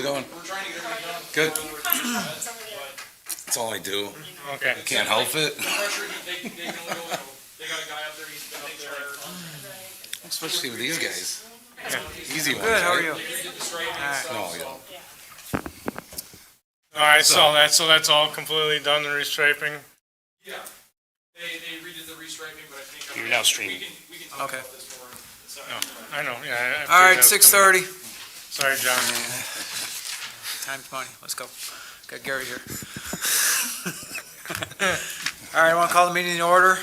it going? We're trying to get everything done. Good. But That's all I do. Okay. I can't help it. the pressure, they can only go, they got a guy up there, he's been up there. Especially with these guys. Easy ones. Good, how are right? you? They did the striping and stuff. No, you don't. All right, so that's all completely done, the restriping? Yeah, they redid the restriping, but I think. You're now streaming. We can talk Okay. about this more. No, I know, yeah. All right, 6:30. Sorry, John. Time's money. Let's go. Got Gary here. All right, I want to call the meeting in order.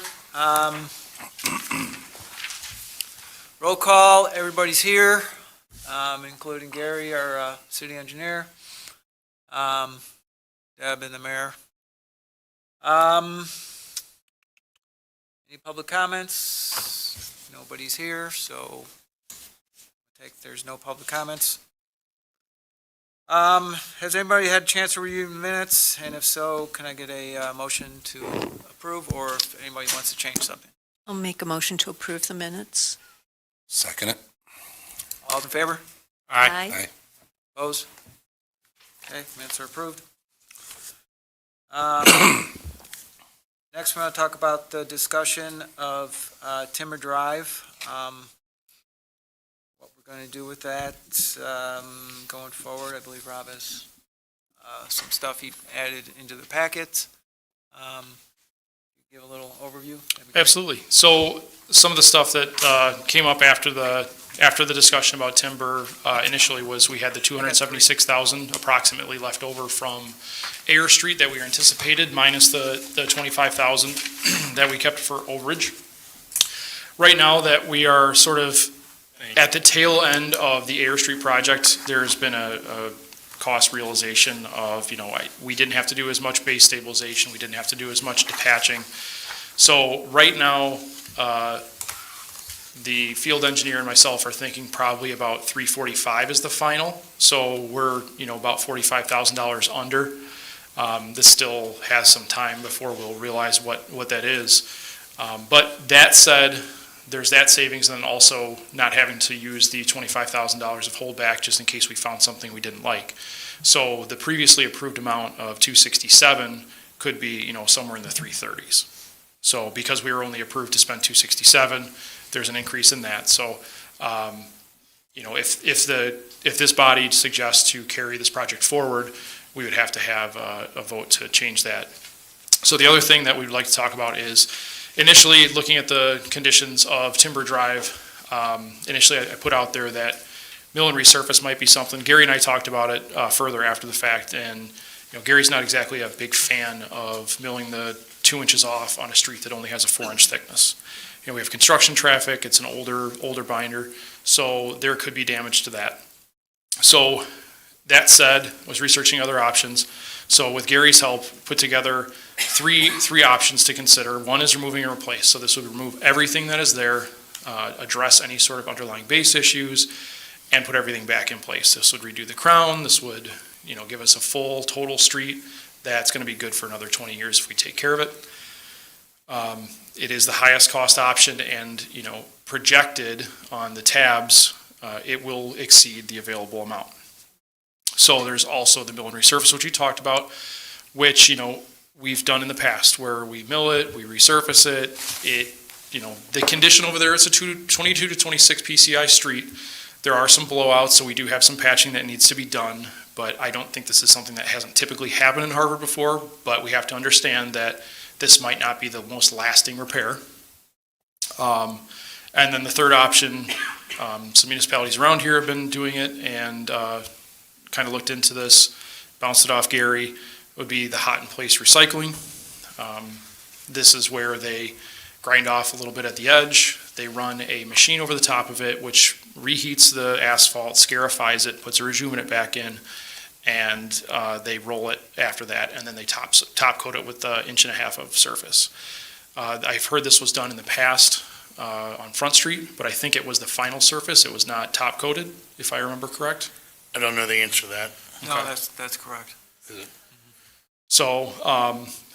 Roll call, everybody's here, including Gary, our city engineer, Deb and the mayor. Any public comments? Nobody's here, so there's no public comments. Has anybody had a chance to review the minutes? And if so, can I get a motion to approve, or if anybody wants to change something? I'll make a motion to approve the minutes. Second it. All in favor? Aye. Aye. Opposed? Okay, minutes are approved. Next, we're going to talk about the discussion of Timber Drive. What we're going to do with that going forward. I believe Rob has some stuff he added into the packet. Give a little overview. That'd be great. Absolutely. So some of the stuff that came up after the discussion about timber initially was we had the 276,000 approximately left over from Ayer Street that we anticipated, minus the 25,000 that we kept for overage. Right now that we are sort of at the tail end of the Ayer Street project, there's been a cost realization of, we didn't have to do as much base stabilization, we didn't have to do as much detaching. So right now, the field engineer and myself are thinking probably about 345 is the final. So we're, about $45,000 under. This still has some time before we'll realize what that is. But that said, there's that savings, and then also not having to use the $25,000 of holdback just in case we found something we didn't like. So the previously approved amount of 267 could be, somewhere in the 330s. So because we were only approved to spend 267, there's an increase in that. So, if this body suggests to carry this project forward, we would have to have a vote to change that. So the other thing that we'd like to talk about is initially looking at the conditions of Timber Drive. Initially, I put out there that mill and resurface might be something. Gary and I talked about it further after the fact, and Gary's not exactly a big fan of milling the 2 inches off on a street that only has a 4-inch thickness. We have construction traffic. It's an older binder, so there could be damage to that. So that said, was researching other options. So with Gary's help, put together three options to consider. One is removing and replace. So this would remove everything that is there, address any sort of underlying base issues, and put everything back in place. This would redo the crown. This would, give us a full total street that's going to be good for another 20 years if we take care of it. It is the highest cost option, and projected on the tabs, it will exceed the available amount. So there's also the mill and resurface, which you talked about, which we've done in the past, where we mill it, we resurface it. The condition over there is a 22 to 26 PCI street. There are some blowouts, so we do have some patching that needs to be done. But I don't think this is something that hasn't typically happened in Harvard before. But we have to understand that this might not be the most lasting repair. And then the third option, some municipalities around here have been doing it and kind of looked into this, bounced it off Gary, would be the hot in place recycling. This is where they grind off a little bit at the edge. They run a machine over the top of it, which reheats the asphalt, scarifies it, puts a rejuvenant back in, and they roll it after that, and then they top coat it with 1.5 inches of surface. I've heard this was done in the past on Front Street, but I think it was the final surface. It was not top coated, if I remember correct. I don't know the answer to that. No, Okay. that's correct. So,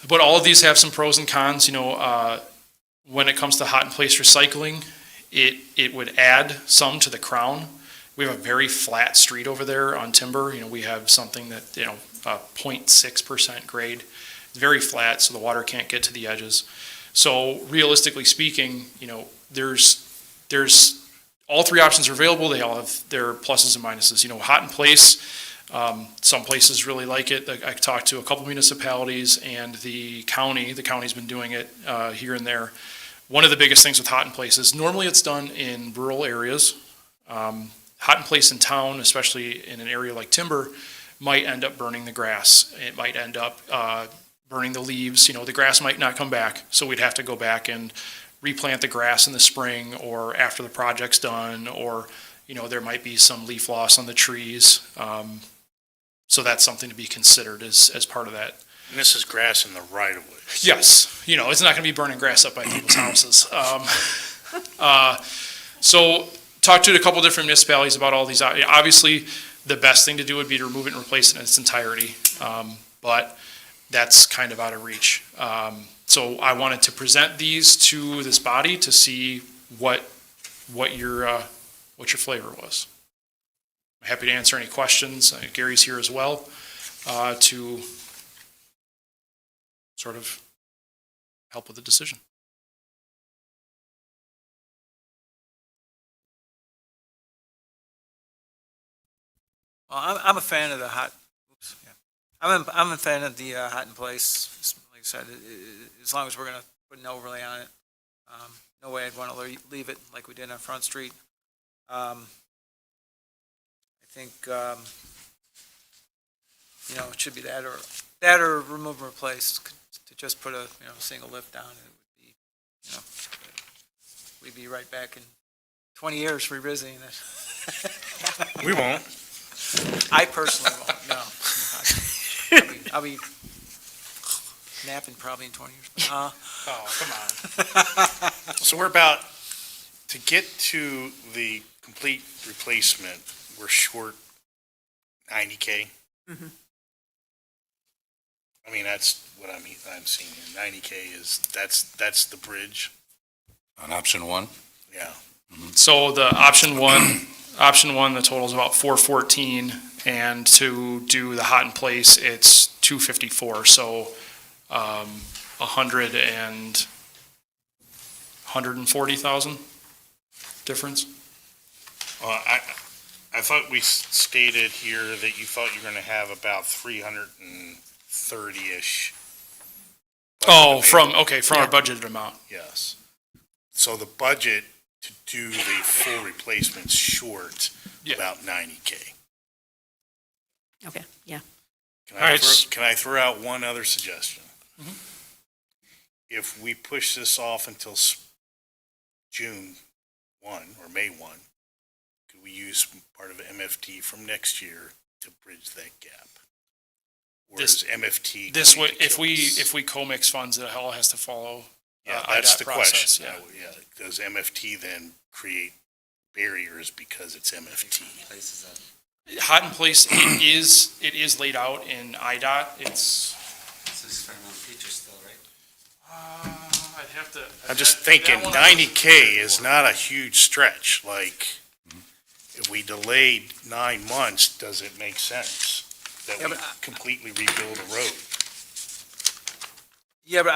but all of these have some pros and cons. When it comes to hot in place recycling, it would add some to the crown. We have a very flat street over there on Timber. We have something that, 0.6% grade. It's very flat, so the water can't get to the edges. So realistically speaking, there's all three options are available. They all have their pluses and minuses. Hot in place, some places really like it. I talked to a couple municipalities and the county's been doing it here and there. One of the biggest things with hot in place is normally it's done in rural areas. Hot in place in town, especially in an area like Timber, might end up burning the grass. It might end up burning the leaves. The grass might not come back, so we'd have to go back and replant the grass in the spring or after the project's done, or there might be some leaf loss on the trees. So that's something to be considered as part of that. And this is grass in the right of way. Yes, it's not going to be burning grass up by people's houses. So talked to a couple different municipalities about all these. Obviously, the best thing to do would be to remove it and replace it in its entirety, but that's kind of out of reach. So I wanted to present these to this body to see what your flavor was. I'm happy to answer any questions. Gary's here as well to sort of help with the decision. Well, I'm a fan of the hot. Oops, yeah. I'm a fan of the hot in place. Like I said, as long as we're going to put an overlay on it, no way I'd want to leave it like we did on Front Street. I think it should be that or remove and replace. To just put a single lift down, it would be we'd be right back in 20 years revisiting it. We won't. I personally won't, no. I'll be napping probably in 20 years. Oh, come on. So we're about, to get to the complete replacement, we're short 90K. Mhm. I mean, that's what I'm seeing here. 90K is, that's the bridge. On option one? Yeah. So the option one, the total is about 414, and to do the hot in place, it's 254. So 140,000 difference. I thought we stated here that you thought you were going to have about 330-ish. Oh, from our budgeted amount. Yes. So the budget to do the full replacement's short Yeah. about 90K. Okay, yeah. Can All right. can I throw out one other suggestion? Mhm. If we push this off until June 1 or May 1, could we use part of MFT from next year to bridge that gap? Or This- is MFT This going would, to if kill us? we co-mix funds, it all has to follow. Yeah, that's IDOT the process, question. Does MFT then create barriers because it's MFT? Hot in place, it is laid out in IDOT. It's. I'd have to. I'm just thinking 90K is not a huge stretch. Like, if we delayed 9 months, does it make sense that Yeah, we but completely rebuild a road? Yeah, but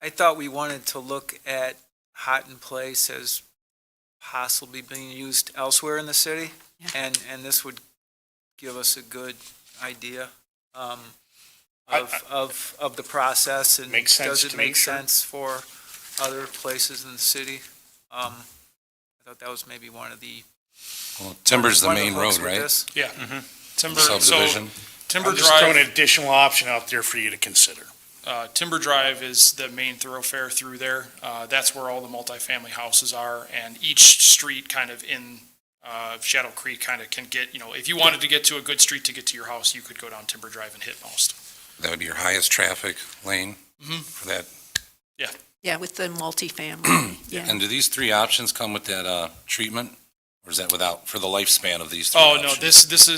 I thought we wanted to look at hot in place as possibly being used elsewhere in the city, Yeah. and this would give us a good idea of the process and Makes sense does to it me, make sure. sense for other places in the city? I thought that was maybe one of the Well, Timber's the one of main hooks road, with right? this. Yeah. Timber, Subdivision. So Timber I'm just throwing Drive, an additional option out there for you to consider. Timber Drive is the main thoroughfare through there. That's where all the multifamily houses are, and each street kind of in Shadow Creek kind of can get, if you wanted to get to a good street to get to your house, you could go down Timber Drive and hit most. That would be your highest traffic lane Mhm. for that. Yeah, with the multifamily, yeah. And do these three options come with that treatment? Or is that without, for the lifespan of these three Oh, no, options? this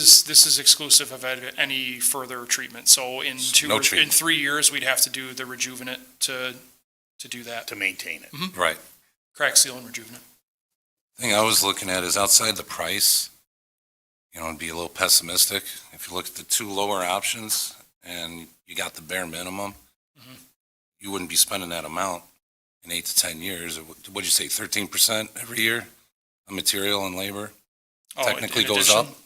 is exclusive of any further treatment. So in No in treatment. 3 years, we'd have to do the rejuvenate to do that. To maintain it. Right. Crack seal and rejuvenate. Thing I was looking at is outside the price, and be a little pessimistic. If you look at the two lower options and you got the bare minimum, you wouldn't be spending that amount in 8 to 10 years. What'd you say, 13% every year on material and labor? Oh, Technically in goes addition? up.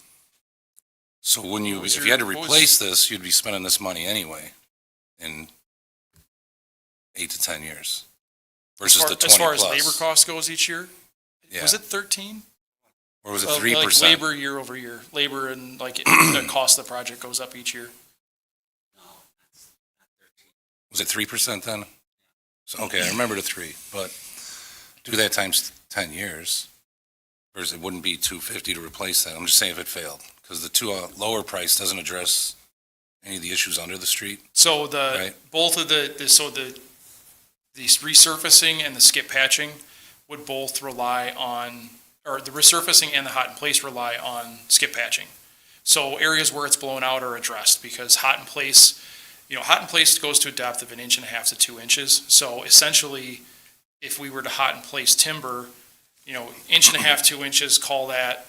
So when you, What was if you had to your- what was- replace this, you'd be spending this money anyway in 8 to 10 years versus the 20 As far plus. as labor cost goes each year? Yeah. Was it 13? Or was it Like 3%? labor year over year, labor and like the cost of the project goes up each year. Was it 3% then? So, okay, I remember the 3, but do that times 10 years. Versus it wouldn't be 250 to replace that. I'm just saying if it failed, because the lower price doesn't address any of the issues under the street. So Right. both of the resurfacing and the skip patching would both rely on, or the resurfacing and the hot in place rely on skip patching. So areas where it's blown out are addressed because hot in place goes to a depth of 1.5 to 2 inches. So essentially, if we were to hot in place timber, 1.5, 2 inches, call that,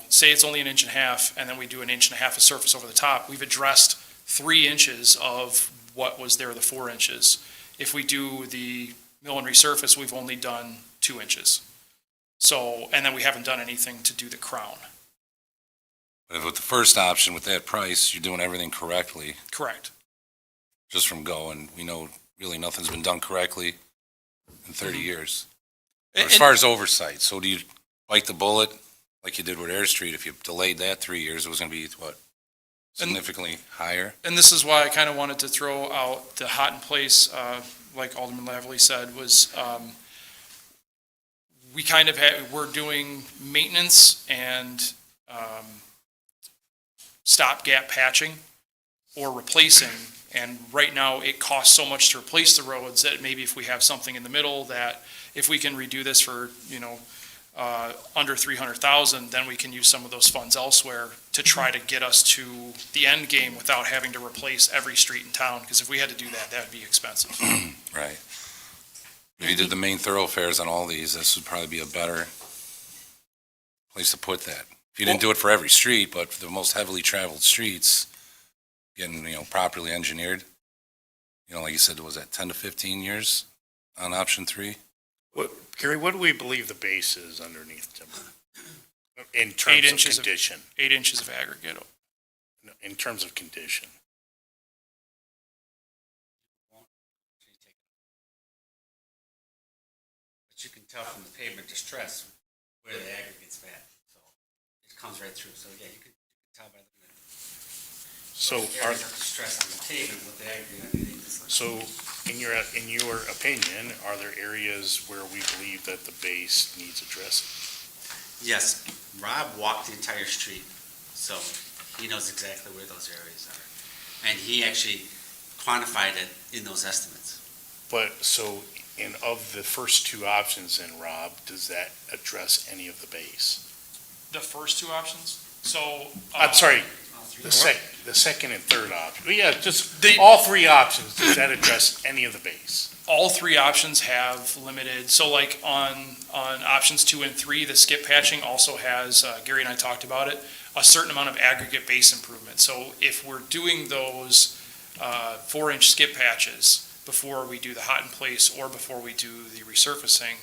say it's only 1.5 inches, and then we do 1.5 inches of surface over the top, we've addressed 3 inches of what was there, the 4 inches. If we do the mill and resurface, we've only done 2 inches. So, and then we haven't done anything to do the crown. But with the first option, with that price, you're doing everything correctly, Correct. just from go, and we know really nothing's been done correctly in 30 years. Or as And- far as oversight, so do you bite the bullet like you did with Air Street? If you delayed that 3 years, it was going to be, what, significantly higher? And this is why I kind of wanted to throw out the hot in place, like Alderman Lavallee said, was we're doing maintenance and stopgap patching or replacing. And right now, it costs so much to replace the roads that maybe if we have something in the middle, that if we can redo this for, under 300,000, then we can use some of those funds elsewhere to try to get us to the end game without having to replace every street in town, because if we had to do that, that'd be expensive. Right. If you did the main thoroughfares on all these, this would probably be a better place to put that. If you didn't do it for every street, but for the most heavily traveled streets, getting, properly engineered, like you said, was that 10 to 15 years on option 3? Gary, what do we believe the base is underneath timber? In 8 terms of inches of- condition, 8 inches of aggregate. No, in terms of condition. But you can tell from the pavement distress where the aggregate's bad, so it comes right through, so yeah, you can tell by looking at it. So Areas of distress on the pavement with the aggregate underneath is like. So in your opinion, are there areas where we believe that the base needs addressing? Yes, Rob walked the entire street, so he knows exactly where those areas are. And he actually quantified it in those estimates. But, so, of the first 2 options then, Rob, does that address any of the base? The first 2 options, so. I'm sorry, All three. the second and third option. Yeah, just The- all 3 options, does that address any of the base? All 3 options have limited, so like on options 2 and 3, the skip patching also has, Gary and I talked about it, a certain amount of aggregate base improvement. So if we're doing those 4-inch skip patches before we do the hot in place or before we do the resurfacing,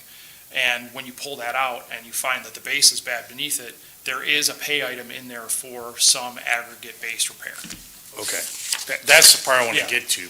and when you pull that out and you find that the base is bad beneath it, there is a pay item in there for some aggregate base repair. Okay, that's the part I want to Yeah. get to,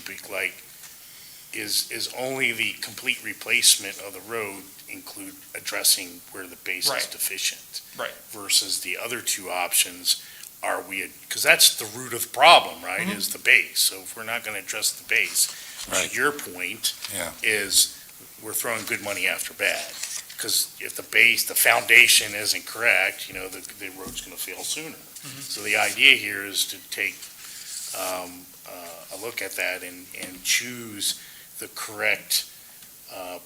is only the complete replacement of the road include addressing where the base is Right. deficient? Right. Versus the other 2 options, because that's the root of the problem, right, Mm-hmm. is the base. So if we're not going to address the base, Right. to your point, Yeah. is we're throwing good money after bad. Because if the base, the foundation isn't correct, the road's going to fail sooner. So the idea here is to take a look at that and choose the correct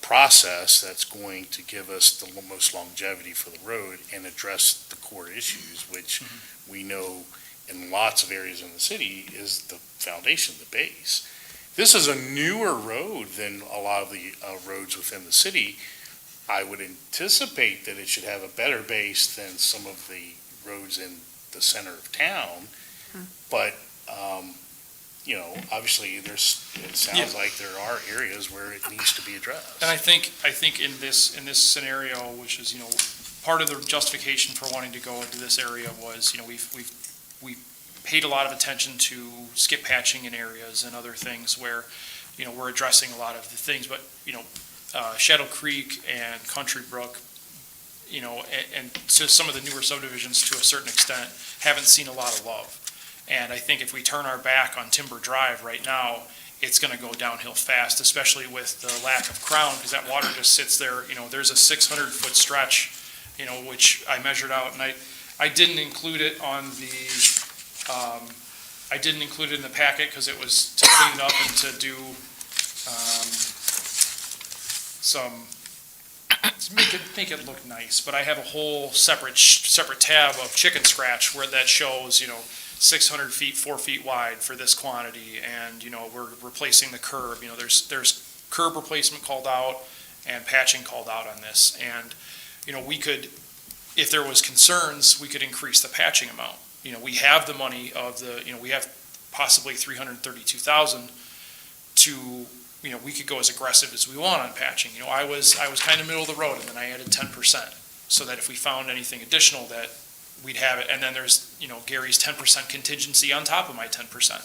process that's going to give us the most longevity for the road and address the core issues, which we know in lots of areas in the city is the foundation, the base. This is a newer road than a lot of the roads within the city, I would anticipate that it should have a better base than some of the roads in the center of town. But, obviously it sounds like there are areas where it needs to be addressed. And I think in this scenario, which is, part of the justification for wanting to go into this area was, we've paid a lot of attention to skip patching in areas and other things where, we're addressing a lot of the things, but, Shadow Creek and Country Brook, and so some of the newer subdivisions to a certain extent haven't seen a lot of love. And I think if we turn our back on Timber Drive right now, it's gonna go downhill fast, especially with the lack of crown, because that water just sits there. There's a 600-foot stretch, which I measured out, and I didn't include it on the, I didn't include it in the packet because it was to clean it up and to do, make it look nice, but I have a whole separate tab of chicken scratch where that shows, 600 feet, 4 feet wide for this quantity, and, we're replacing the curb, there's curb replacement called out and patching called out on this, and, we could, if there was concerns, we could increase the patching amount. We have the money of the, we have possibly 332,000 to, we could go as aggressive as we want on patching. I was kind of middle of the road, and then I added 10%, so that if we found anything additional that we'd have it. And then there's, Gary's 10% contingency on top of my 10%.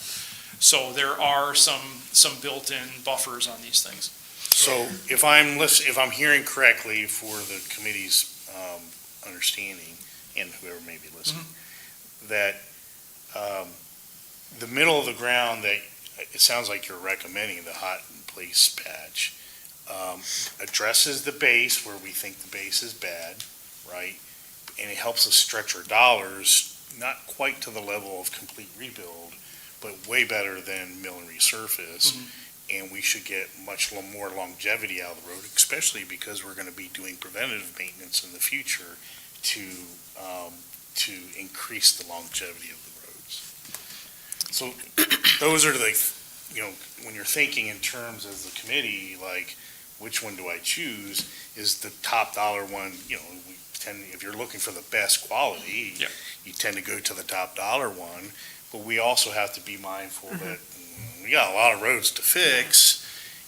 So there are some built-in buffers on these things. So if I'm hearing correctly for the committee's understanding, and whoever may be listening, that the middle of the ground that it sounds like you're recommending, the hot in place patch, addresses the base where we think the base is bad, right? And it helps us stretch our dollars, not quite to the level of complete rebuild, but way better than mill and resurface. And we should get much more longevity out of the road, especially because we're going to be doing preventative maintenance in the future to increase the longevity of the roads. So those are when you're thinking in terms of the committee, like, which one do I choose, is the top dollar one, if you're looking for the best quality, you tend to go to the top dollar one, but we also have to be mindful that we got a lot of roads to fix.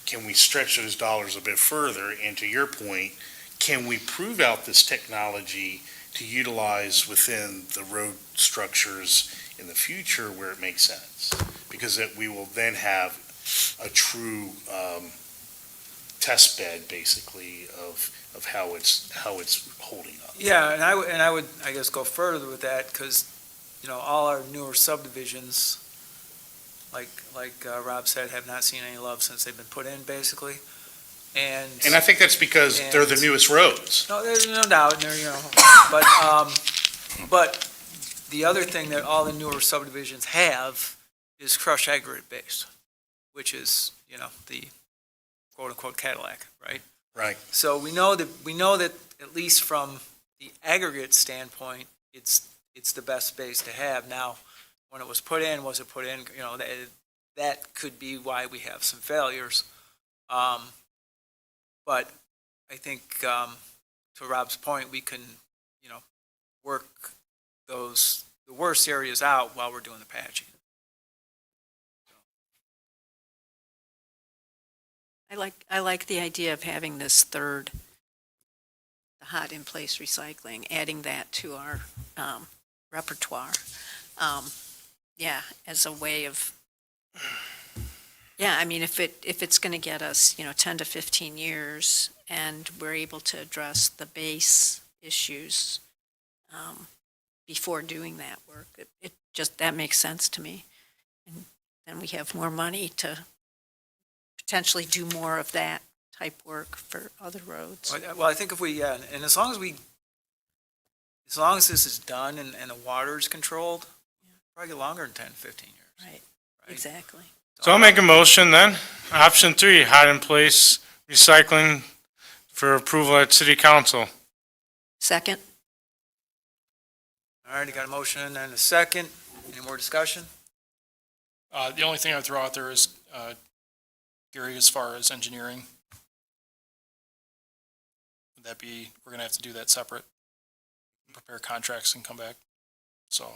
Can we stretch those dollars a bit further? And to your point, can we prove out this technology to utilize within the road structures in the future where it makes sense? Because we will then have a true test bed, basically, of how it's holding up. Yeah, and I would, I guess, go further with that, because, all our newer subdivisions, like Rob said, have not seen any love since they've been put in, basically. And I think that's because they're the newest roads. no, there's no doubt, and they're, but the other thing that all the newer subdivisions have is crushed aggregate base, which is, the quote-unquote Cadillac, right? Right. So we know that at least from the aggregate standpoint, it's the best base to have. Now, when it was put in, that could be why we have some failures. But I think, to Rob's point, we can, work the worst areas out while we're doing the patching. I like the idea of having this third, the hot in place recycling, adding that to our repertoire. As a way of, if it's going to get us, 10 to 15 years, and we're able to address the base issues before doing that work, that makes sense to me. And then we have more money to potentially do more of that type work for other roads. Well, I think if we, and as long as this is done and the water is controlled, probably longer than 10, 15 years. Right, exactly. So I'll make a motion then. Option 3, hot in place recycling for approval at city council. Second? All right, you got a motion and a second. Any more discussion? The only thing I would throw out there is, Gary, as far as engineering, we're gonna have to do that separate. Prepare contracts and come back. So,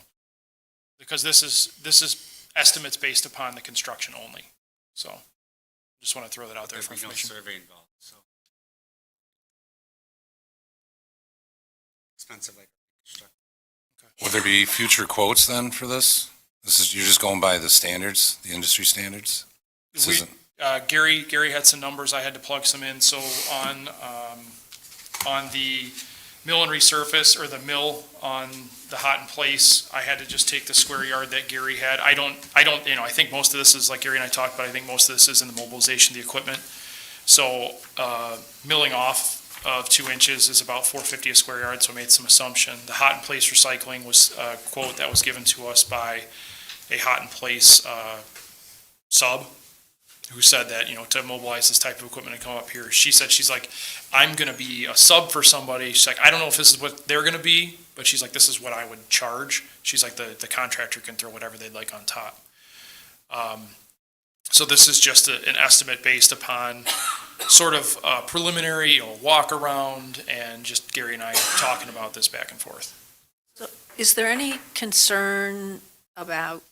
because this is estimates based upon the construction only. So, just want to throw that out there There'd for be no information. survey involved, so. Expensive like construction. Would there be future quotes then for this? You're just going by the standards, the industry standards? This We, isn't, Gary had some numbers, I had to plug some in, so on the mill and resurface, or the mill on the hot in place, I had to just take the square yard that Gary had. I don't, I think most of this is, like Gary and I talked about, I think most of this is in the mobilization of the equipment. So, milling off of 2 inches is about $4.50 a square yard, so I made some assumption. The hot in place recycling was a quote that was given to us by a hot in place, sub, who said that, to mobilize this type of equipment and come up here, she said, she's like, I'm gonna be a sub for somebody. She's like, I don't know if this is what they're gonna be, but she's like, this is what I would charge. She's like, the contractor can throw whatever they'd like on top. So this is just an estimate based upon sort of preliminary, walk around, and just Gary and I talking about this back and forth. Is there any concern about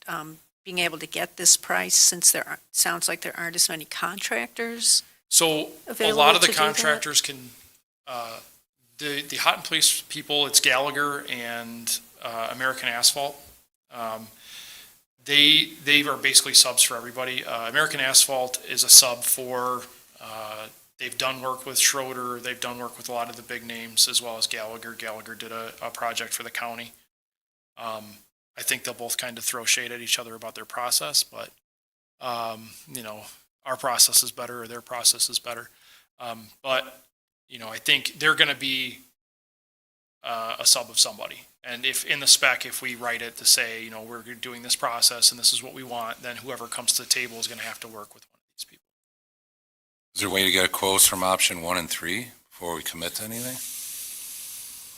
being able to get this price since sounds like there aren't as many contractors? So a Available lot of the to do that? contractors can, the hot in place people, it's Gallagher and American Asphalt. They are basically subs for everybody. American Asphalt is a sub for, they've done work with Schroeder, they've done work with a lot of the big names, as well as Gallagher. Gallagher did a project for the county. I think they'll both kind of throw shade at each other about their process, but, our process is better or their process is better. But, I think they're gonna be a sub of somebody. And if in the spec, if we write it to say, we're doing this process and this is what we want, then whoever comes to the table is gonna have to work with one of these people. is there a way to get a quotes from option 1 and 3 before we commit to anything?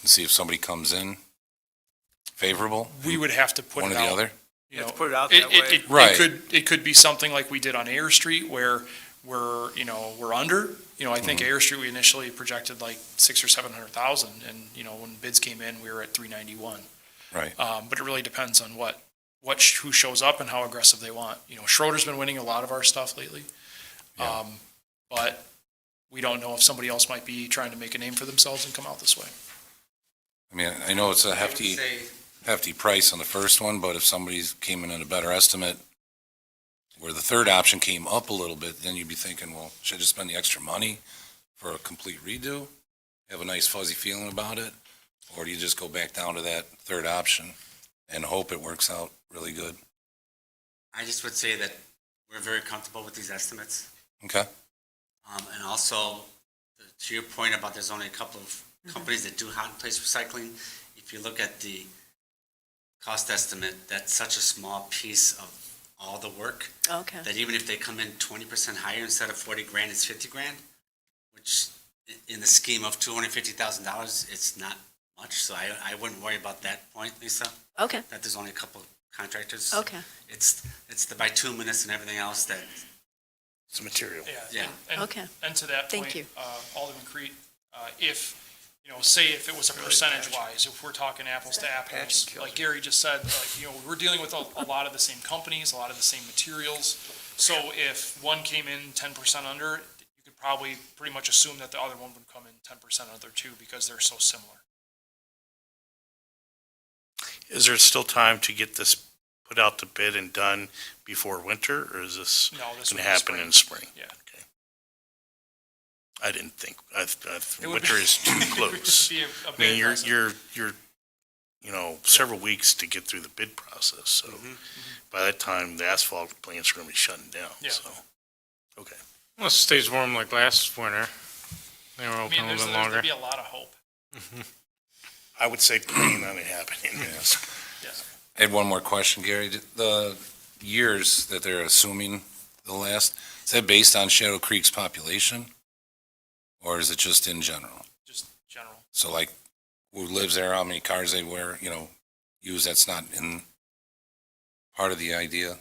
And see if somebody comes in favorable? We would have to put One it or the out. other? You have to put it out that way. Right. It could be something like we did on Air Street where we're under. I think Air Street, we initially projected like 600,000 or 700,000, and, when bids came in, we were at 391. Right. But it really depends on who shows up and how aggressive they want. Schroeder's been winning a lot of our stuff lately. Yeah. But we don't know if somebody else might be trying to make a name for themselves and come out this way. I mean, I know it's a I would hefty say, price on the first one, but if somebody's came in at a better estimate, where the third option came up a little bit, then you'd be thinking, well, should I just spend the extra money for a complete redo? Have a nice fuzzy feeling about it? Or do you just go back down to that third option and hope it works out really good? I just would say that we're very comfortable with these estimates. Okay? And also, to your point about there's only a couple of companies that do hot in place recycling, if you look at the cost estimate, that's such a small piece of all the work Okay. that even if they come in 20% higher, instead of 40 grand, it's 50 grand, which in the scheme of $250,000, it's not much. So I wouldn't worry about that point, Lisa, Okay, that there's only a couple of contractors. okay. It's the bituminous and everything else that, It's material. yeah. Okay. And to that Thank point, you. Alderman Kriete, if, say if it was a percentage wise, if we're talking apples to apples, like Gary just said, we're dealing with a lot of the same companies, a lot of the same materials. So if one came in 10% under, you could probably pretty much assume that the other one would come in 10% under too, because they're so similar. Is there still time to get this put out to bid and done before winter, or is this No, this going would to be happen spring. in spring? Yeah. Okay. I didn't think, It would winter be- is too It would close. just be a I big mean, process. you're, several weeks to get through the bid process, so by that time, the asphalt plants are going to be shutting down, Yeah. so, okay. Well, it stays warm like last winter. They were I open mean, a there's little bit going longer. to be a lot of hope. I would say planning on it happening. Yes. Yes. I had one more question, Gary. The years that they're assuming the last, is that based on Shadow Creek's population? Or is it just in general? Just general. So like, who lives there, how many cars they use, that's not in part of the idea?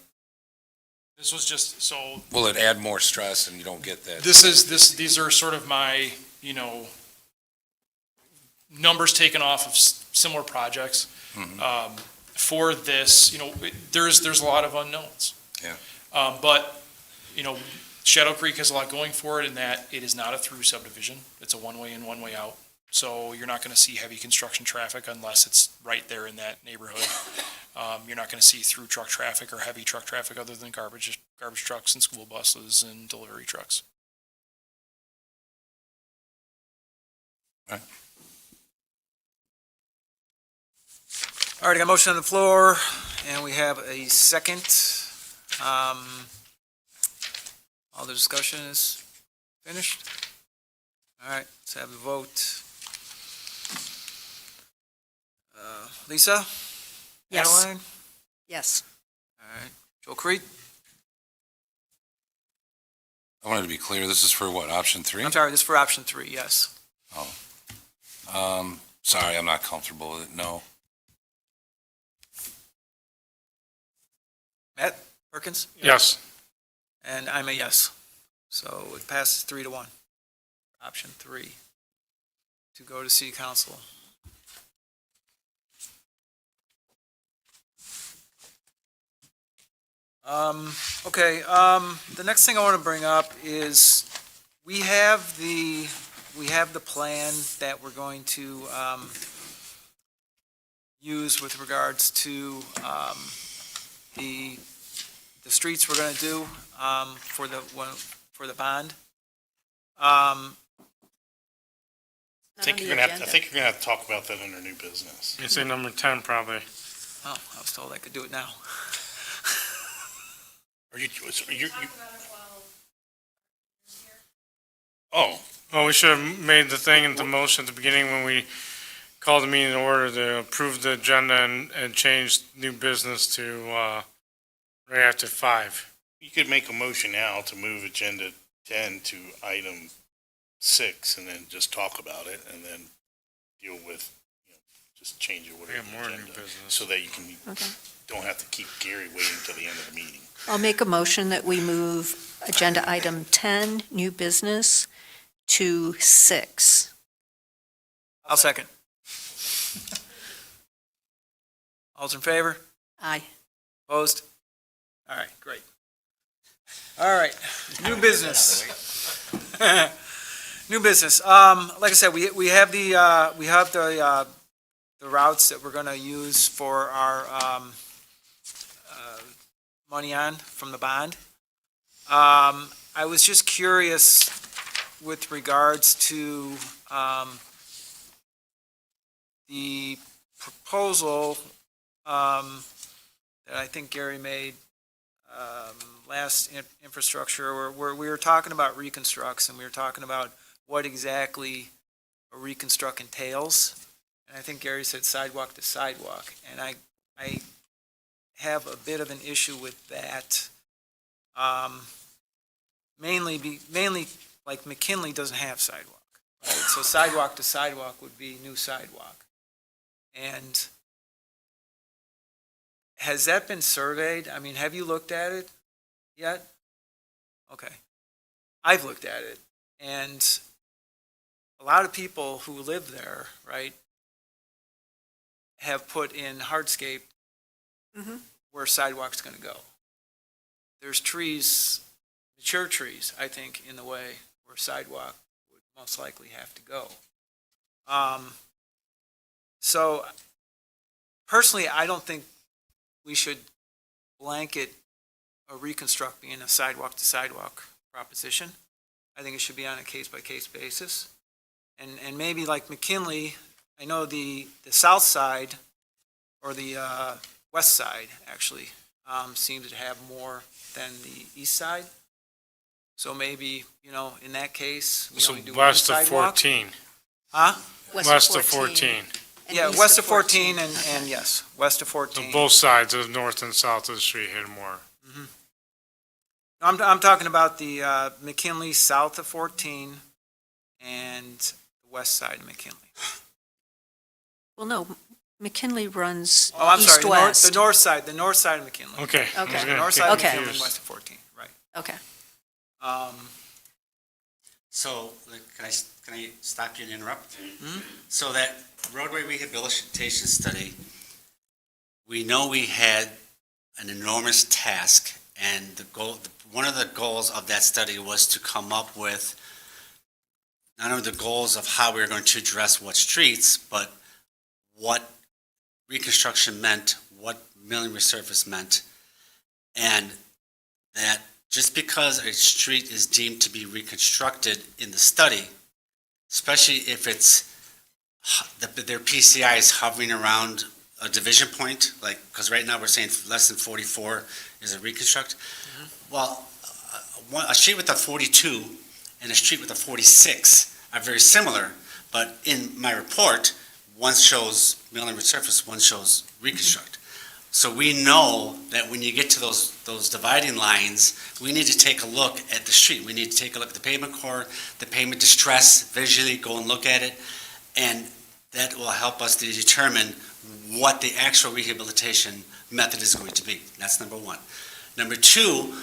This was just, so Will it add more stress and you don't get that? these are sort of my, numbers taken off of similar projects. For this, there's a lot of unknowns. Yeah. But, Shadow Creek has a lot going for it in that it is not a through subdivision. It's a one-way in, one-way out. So you're not going to see heavy construction traffic unless it's right there in that neighborhood. You're not going to see through truck traffic or heavy truck traffic other than garbage trucks and school buses and delivery trucks. Right. All right, I got a motion on the floor, and we have a second. All the discussion is finished. All right, let's have the vote. Lisa? Yes. Haderlein? Yes. All right, Joe Creed? I wanted to be clear, this is for what, option 3? I'm sorry, this is for option 3, yes. Sorry, I'm not comfortable with it, no. Matt Perkins? Yes. And I'm a yes. So it passes 3-1. Option 3, to go to city council. Okay, the next thing I want to bring up is we have the plan that we're going to use with regards to the streets we're going to do for the bond. I think you're gonna have to talk about that under new business. You say number 10 probably. Oh, I was told I could do it now. Are you, oh, Well, we should have made the thing in the motion at the beginning when we called the meeting in order to approve the agenda and change new business to, right after 5. you could make a motion now to move agenda 10 to item 6 and then just talk about it and then deal with, just change it We whatever have the more new agenda, business. so that you can, Okay. don't have to keep Gary waiting until the end of the meeting. I'll make a motion that we move agenda item 10, new business, to 6. I'll second. All's in favor? Aye. Opposed? All right, great. All right, new business. New business. Like I said, we have the routes that we're gonna use for our, money on from the bond. I was just curious with regards to, the proposal, that I think Gary made, last infrastructure, where we were talking about reconstructs, and we were talking about what exactly a reconstruct entails. And I think Gary said sidewalk to sidewalk, and I have a bit of an issue with that. Mainly like McKinley doesn't have sidewalk, right? So sidewalk to sidewalk would be new sidewalk. And has that been surveyed? I mean, have you looked at it yet? Okay. I've looked at it, and a lot of people who live there, right, have put in hardscape where sidewalk's gonna go. There's trees, mature trees, I think, in the way where sidewalk would most likely have to go. So personally, I don't think we should blanket a reconstruct being a sidewalk to sidewalk proposition. I think it should be on a case by case basis. And maybe like McKinley, I know the south side or the west side actually seems to have more than the east side. So maybe, in that case, we So only do one west of sidewalk. 14. Huh? West of 14. and Yeah, east west of 14 and yes, west of So 14. both sides of north and south of the street hit more. I'm talking about the McKinley south of 14 and the west side of McKinley. Well, no, McKinley runs Oh, I'm sorry, east-west. the north side of McKinley. Okay. I was Okay. gonna North get side of Okay. McKinley, confused. west of 14, right. Okay. So, can I stop you and interrupt? So that roadway rehabilitation study, we know we had an enormous task, and one of the goals of that study was to come up with not only the goals of how we were going to address what streets, but what reconstruction meant, what milling resurface meant, and that just because a street is deemed to be reconstructed in the study, especially if their PCI is hovering around a division point, like, because right now we're saying less than 44 is a reconstruct. Well, a street with a 42 and a street with a 46 are very similar, but in my report, one shows mill and resurface, one shows reconstruct. So we know that when you get to those dividing lines, we need to take a look at the street. We need to take a look at the pavement core, the pavement distress, visually go and look at it, and that will help us to determine what the actual rehabilitation method is going to be. That's number one. Number two,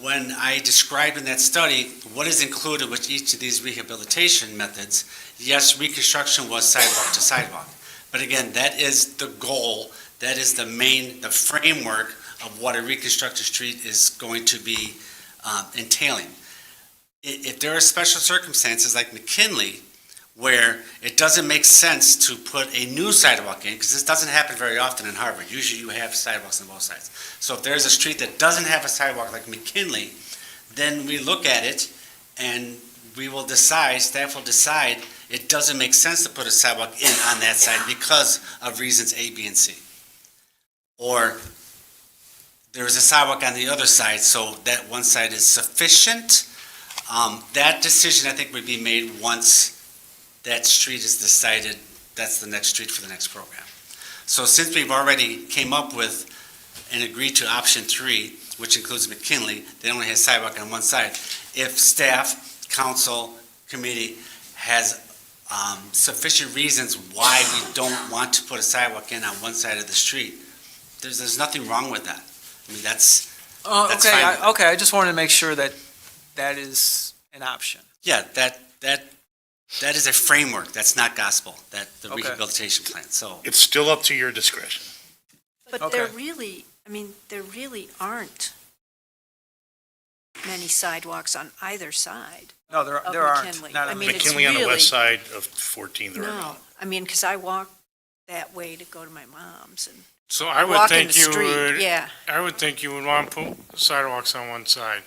when I described in that study what is included with each of these rehabilitation methods, yes, reconstruction was sidewalk to sidewalk. But again, that is the goal, that is the framework of what a reconstructed street is going to be entailing. If there are special circumstances like McKinley, where it doesn't make sense to put a new sidewalk in, because this doesn't happen very often in Harvard. Usually you have sidewalks on both sides. So if there's a street that doesn't have a sidewalk like McKinley, then we look at it and we will decide, staff will decide, it doesn't make sense to put a sidewalk in on that side because of reasons A, B, and C. Or there is a sidewalk on the other side, so that one side is sufficient. That decision, I think, would be made once that street is decided that's the next street for the next program. So since we've already came up with and agreed to option 3, which includes McKinley, they only has sidewalk on one side. If staff, council, committee has sufficient reasons why we don't want to put a sidewalk in on one side of the street, there's nothing wrong with that. I mean, that's fine. Okay, I just wanted to make sure that that is an option. Yeah, that is a framework. That's not gospel, the Okay. rehabilitation plan. So It's still up to your discretion. But there really aren't many sidewalks on either side No, of there aren't. McKinley. Not I on mean, it's McKinley on the really- west side of 14, there are No, not. I mean, because I walk that way to go to my mom's and So I would walk in think the you street, would, yeah. I would think you would want to put sidewalks on one side,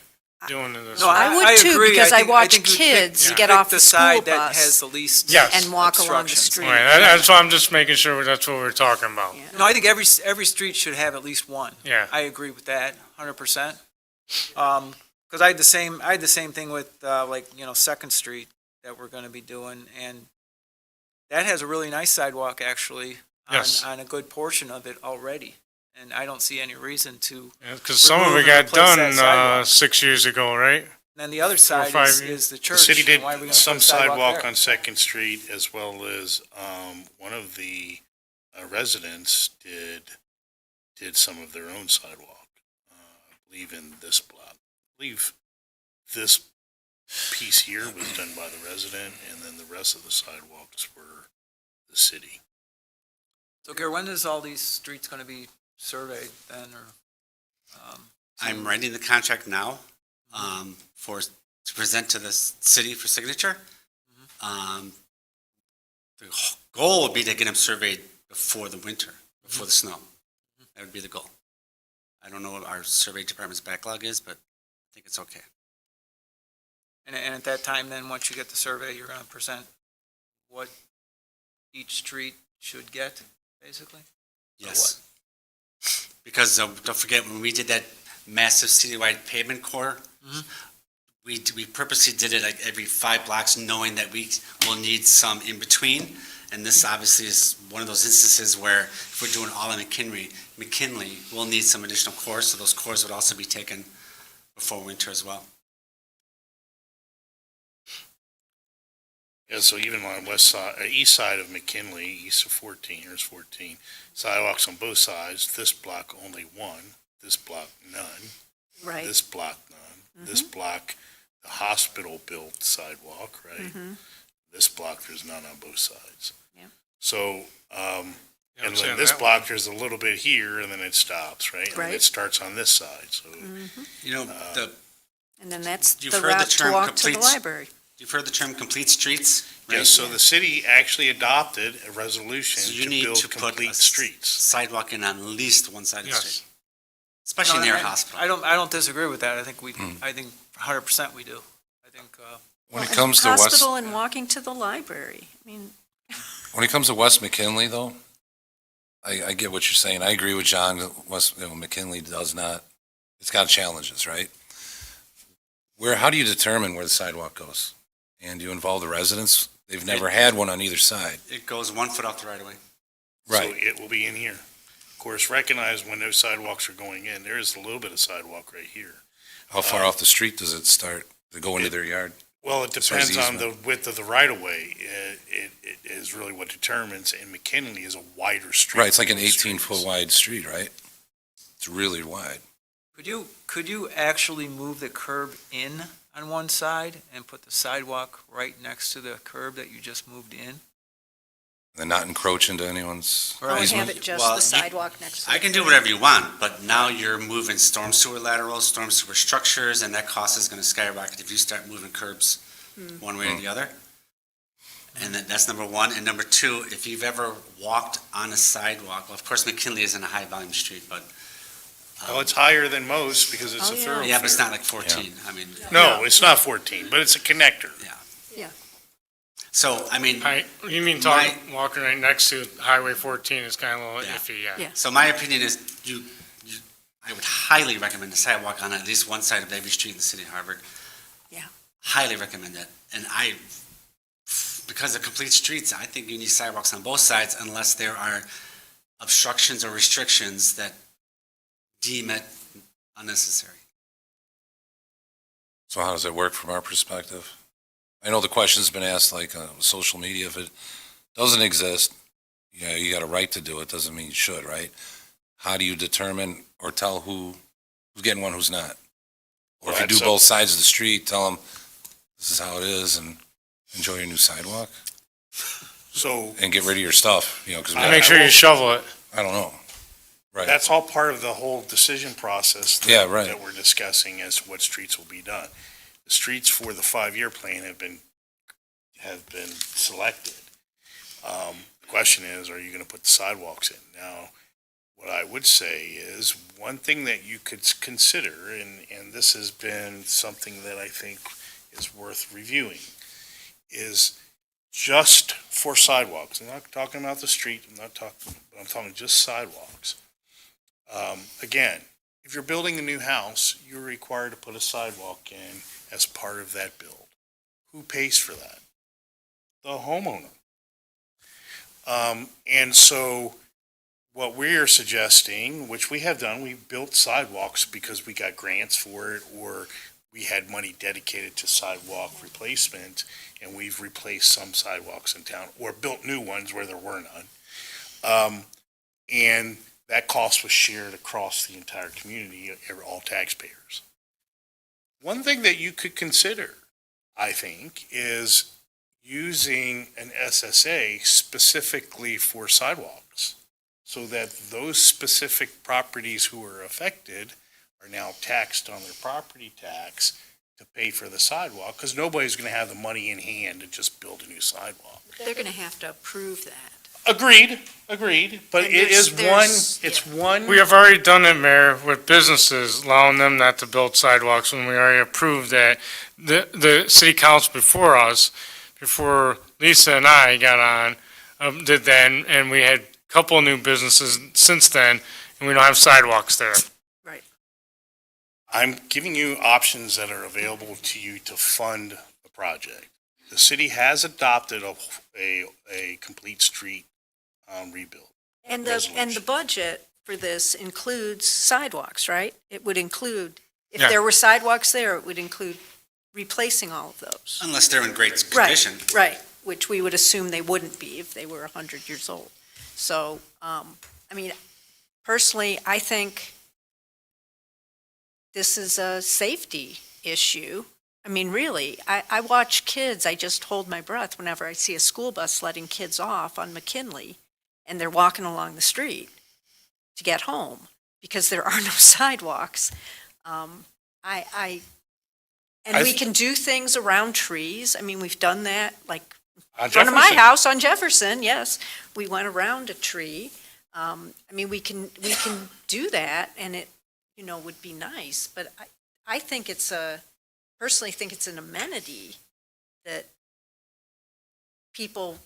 doing this. No, I would too, agree. because I think- watch think we kids pick- get pick off the school side that bus has the least Yes. and walk along the obstructions. street. Right, that's why I'm just making sure that's what we're talking about. Yeah. No, I think every street should have at least one. Yeah. I agree with that, 100%. Because I had the same thing with, Second Street that we're gonna be doing, and that has a really nice sidewalk, actually, Yes. on a good portion of it already. And I don't see any reason to, Because some of remove it and got replace that done sidewalk. 6 years ago, right? then the other side 5 is years. the The church. city did and why are we gonna some put a sidewalk sidewalk there? on Second Street, as well as one of the residents did some of their own sidewalk. I believe in this block. I believe this piece here was done by the resident, and then the rest of the sidewalks were the city. So, Gary, when is all these streets gonna be surveyed then, or? I'm writing the contract now to present to the city for signature. The goal would be to get them surveyed before the winter, before the snow. That would be the goal. I don't know what our survey department's backlog is, but I think it's okay. And at that time, then, once you get the survey, you're gonna present what each street should get, basically? Yes. Because don't forget, when we did that massive citywide pavement core, we purposely did it like every 5 blocks, knowing that we will need some in between. And this obviously is one of those instances where if we're doing all in McKinley, we'll need some additional cores, so those cores would also be taken before winter as well. Yeah, so even on the east side of McKinley, east of 14, here's 14, sidewalks on both sides, this block only one, this block none, Right. this block none, this block the hospital-built sidewalk, right? This block, there's none on both sides. Yeah. So, Yeah, I'm and saying then this that block, there's a little bit here, and then it stops, right? And then Right. it starts on this side, so. You know, And then that's You've the heard the route to term walk to the complete- library. you've heard the term complete streets, right? Yes, so the city actually adopted a resolution So you to need build to put a complete streets. sidewalk in on at least one side of the Yes. street. Especially No, near a I hospital. don't disagree with that. I think 100% we do. I think, When it And comes to West, Hospital and walking to the library. I mean, when it comes to West McKinley though, I get what you're saying. I agree with John, that McKinley does not, it's got challenges, right? How do you determine where the sidewalk goes? And do you involve the residents? They've never had one on either side. It goes 1 foot off the right of way. So Right. it will be in here. Of course, recognize when those sidewalks are going in, there is a little bit of sidewalk right here. How far off the street does it start to go into their yard? Well, it As far as depends on the easement. width of the right-of-way. It is really what determines, and McKinley is a wider street. Right, it's like an than those 18-foot streets. wide street, right? It's really wide. could you actually move the curb in on one side and put the sidewalk right next to the curb that you just moved in? And not encroach into anyone's or have easement? it just Well, the you- sidewalk next to I the can do curb. whatever you want, but now you're moving storm sewer laterals, storm sewer structures, and that cost is gonna skyrocket if you start moving curbs one way or the other. And that's number one. And number two, if you've ever walked on a sidewalk, well, of course, McKinley isn't a high-volume street, but. Well, it's higher than most because it's Oh, a yeah. thoroughfare. Yeah, but it's not like 14. I mean, No, it's not 14, but it's a connector. so, I mean, You mean walking right next to Highway 14 is kind of a little Yeah. iffy, yeah. Yeah. so my opinion is I would highly recommend a sidewalk on at least one side of Debi Street in the city of Harvard. Yeah. Highly recommend that. And because of complete streets, I think you need sidewalks on both sides unless there are obstructions or restrictions that deem it unnecessary. So how does it work from our perspective? I know the question's been asked, like, social media, if it doesn't exist, yeah, you got a right to do it, doesn't mean you should, right? How do you determine or tell who's getting one, who's not? Or if you do That's both sides of the street, tell them, this is how it is, and enjoy your new sidewalk, So and get rid of your stuff, because And make sure you shovel it. I don't know. Right, that's all part of the whole decision process Yeah, right. that we're discussing as to what streets will be done. The streets for the 5-year plan have been selected. The question is, are you going to put the sidewalks in? Now, what I would say is, one thing that you could consider, and this has been something that I think is worth reviewing, is just for sidewalks. I'm not talking about the street, I'm talking just sidewalks. Again, if you're building a new house, you're required to put a sidewalk in as part of that build. Who pays for that? The homeowner. And so what we are suggesting, which we have done, we built sidewalks because we got grants for it, or we had money dedicated to sidewalk replacement, and we've replaced some sidewalks in town, or built new ones where there were none. And that cost was shared across the entire community, all taxpayers. One thing that you could consider, I think, is using an SSA specifically for sidewalks, so that those specific properties who are affected are now taxed on their property tax to pay for the sidewalk, because nobody's going to have the money in hand to just build a new sidewalk. They're going to have to approve that. Agreed, but And it is there's- one. We have already done it, Mayor, with businesses, allowing them not to build sidewalks when we already approved that. The city council before us, before Lisa and I got on, did that, and we had a couple of new businesses since then, and we don't have sidewalks there. I'm giving you options that are available to you to fund the project. The city has adopted a complete street rebuild. And the Resolution. budget for this includes sidewalks, right? It would include, if Yeah. there were sidewalks there, it would include replacing all of those. Unless they're in great Right, condition. right, which we would assume they wouldn't be if they were 100 years old. So, I mean, personally, I think this is a safety issue, I mean, really, I watch kids, I just hold my breath whenever I see a school bus letting kids off on McKinley, and they're walking along the street to get home because there are no sidewalks. And we can do things around trees. I mean, we've done that, like On in front of my Jefferson. house on Jefferson, yes. We went around a tree. I mean, we can do that, and it, would be nice. But I think personally think it's an amenity that people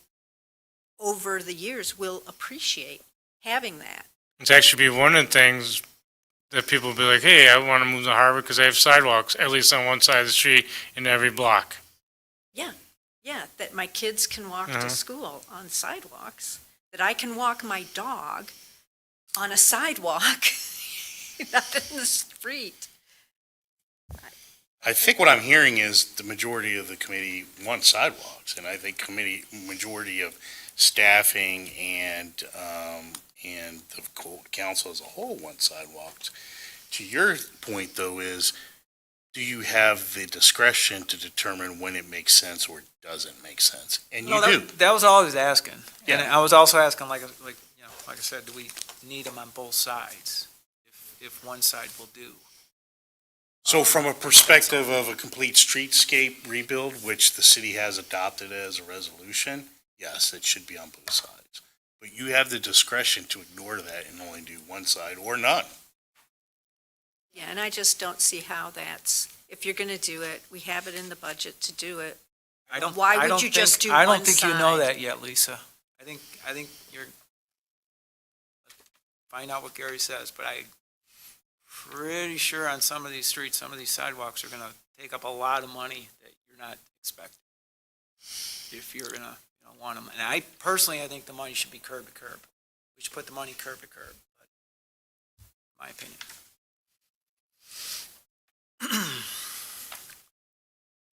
over the years will appreciate having that. It's actually be one of the things that people will be like, hey, I want to move to Harvard because I have sidewalks, at least on one side of the street in every block. Yeah, that my kids can walk Uh-huh. to school on sidewalks, that I can walk my dog on a sidewalk, not in the street. I think what I'm hearing is the majority of the committee wants sidewalks, and I think majority of staffing and the council as a whole wants sidewalks. To your point, though, is do you have the discretion to determine when it makes sense or doesn't make sense? And you do. That was all I was asking. And Yeah. I was also asking, like I said, do we need them on both sides? If one side will do. So from a perspective of a complete streetscape rebuild, which the city has adopted as a resolution, yes, it should be on both sides. But you have the discretion to ignore that and only do one side or none. Yeah, and I just don't see how if you're going to do it, we have it in the budget to do it. Why would you just do I don't one think you know side? that yet, Lisa. I think you're, find out what Gary says, but I'm pretty sure on some of these streets, some of these sidewalks are gonna take up a lot of money that you're not expecting. If you're gonna, want them, and I think the money should be curb to curb. We should put the money curb to curb, but my opinion.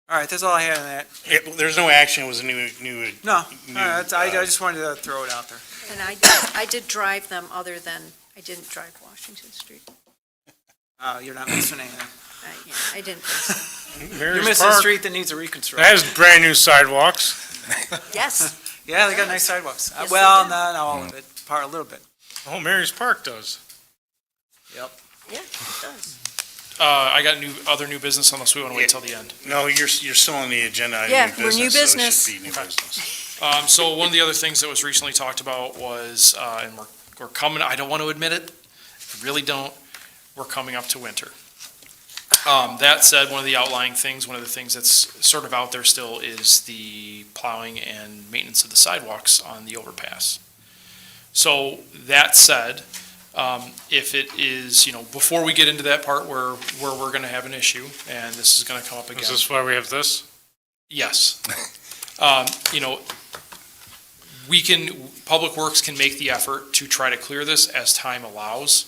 All right, that's all I had on that. There's no action, it was a new. No, all right, I just wanted to throw it out there. And I did drive them other than, I didn't drive Washington Street. You're not missing anything. I didn't think so. You're Mary's missing a Park street that needs a reconstruction. has brand new sidewalks. Yes, Yeah, they got nice sidewalks. Yes, Well, they do. not all of it, a little bit. Oh, Mary's Park does. Yep. yeah, it does. I got other new business unless we want to wait till the end. No, you're still on the agenda. item, Yeah, we're new so it business. should be new business. So one of the other things that was recently talked about was, and we're coming, I don't want to admit it, I really don't, we're coming up to winter. That said, one of the outlying things, one of the things that's sort of out there still is the plowing and maintenance of the sidewalks on the overpass. So that said, if it is, before we get into that part where we're going to have an issue, and this is going to come up again. Is this why we have this? Yes. Public Works can make the effort to try to clear this as time allows,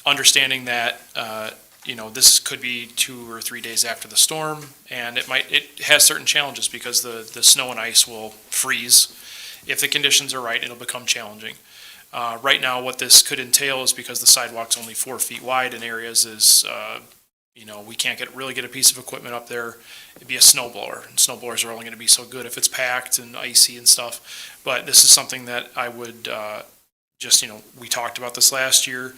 understanding that, this could be 2 or 3 days after the storm, and it has certain challenges because the snow and ice will freeze. If the conditions are right, it'll become challenging. Right now, what this could entail is because the sidewalk's only 4 feet wide in areas is, we can't really get a piece of equipment up there. It'd be a snow blower, and snow blowers are only going to be so good if it's packed and icy and stuff. But this is something that I would we talked about this last year.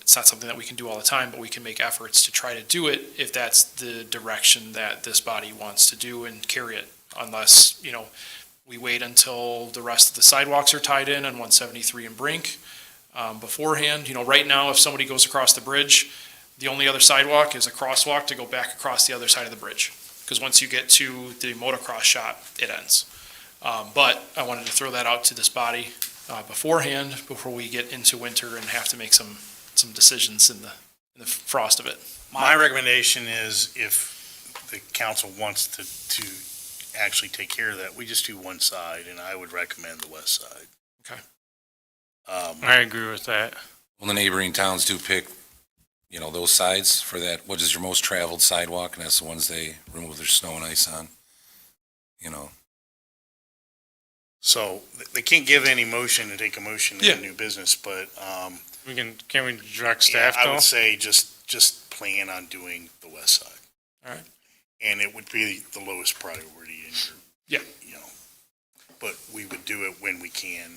It's not something that we can do all the time, but we can make efforts to try to do it if that's the direction that this body wants to do and carry it, unless, we wait until the rest of the sidewalks are tied in on 173 and Brink beforehand. Right now, if somebody goes across the bridge, the only other sidewalk is a crosswalk to go back across the other side of the bridge. Because once you get to the motocross shot, it ends. But I wanted to throw that out to this body beforehand, before we get into winter and have to make some decisions in the frost of it. My recommendation is if the council wants to actually take care of that, we just do one side, and I would recommend the west side. Okay. I agree with that. Well, the neighboring towns do pick, those sides for that, what is your most traveled sidewalk, and that's the ones they remove their snow and ice on. So they can't give any motion to take a motion Yeah. in new business, but, Can we direct yeah, staff I though? would say just plan on doing the west side. All right. And it would be the lowest priority in your. Yeah. You know, but we would do it when we can,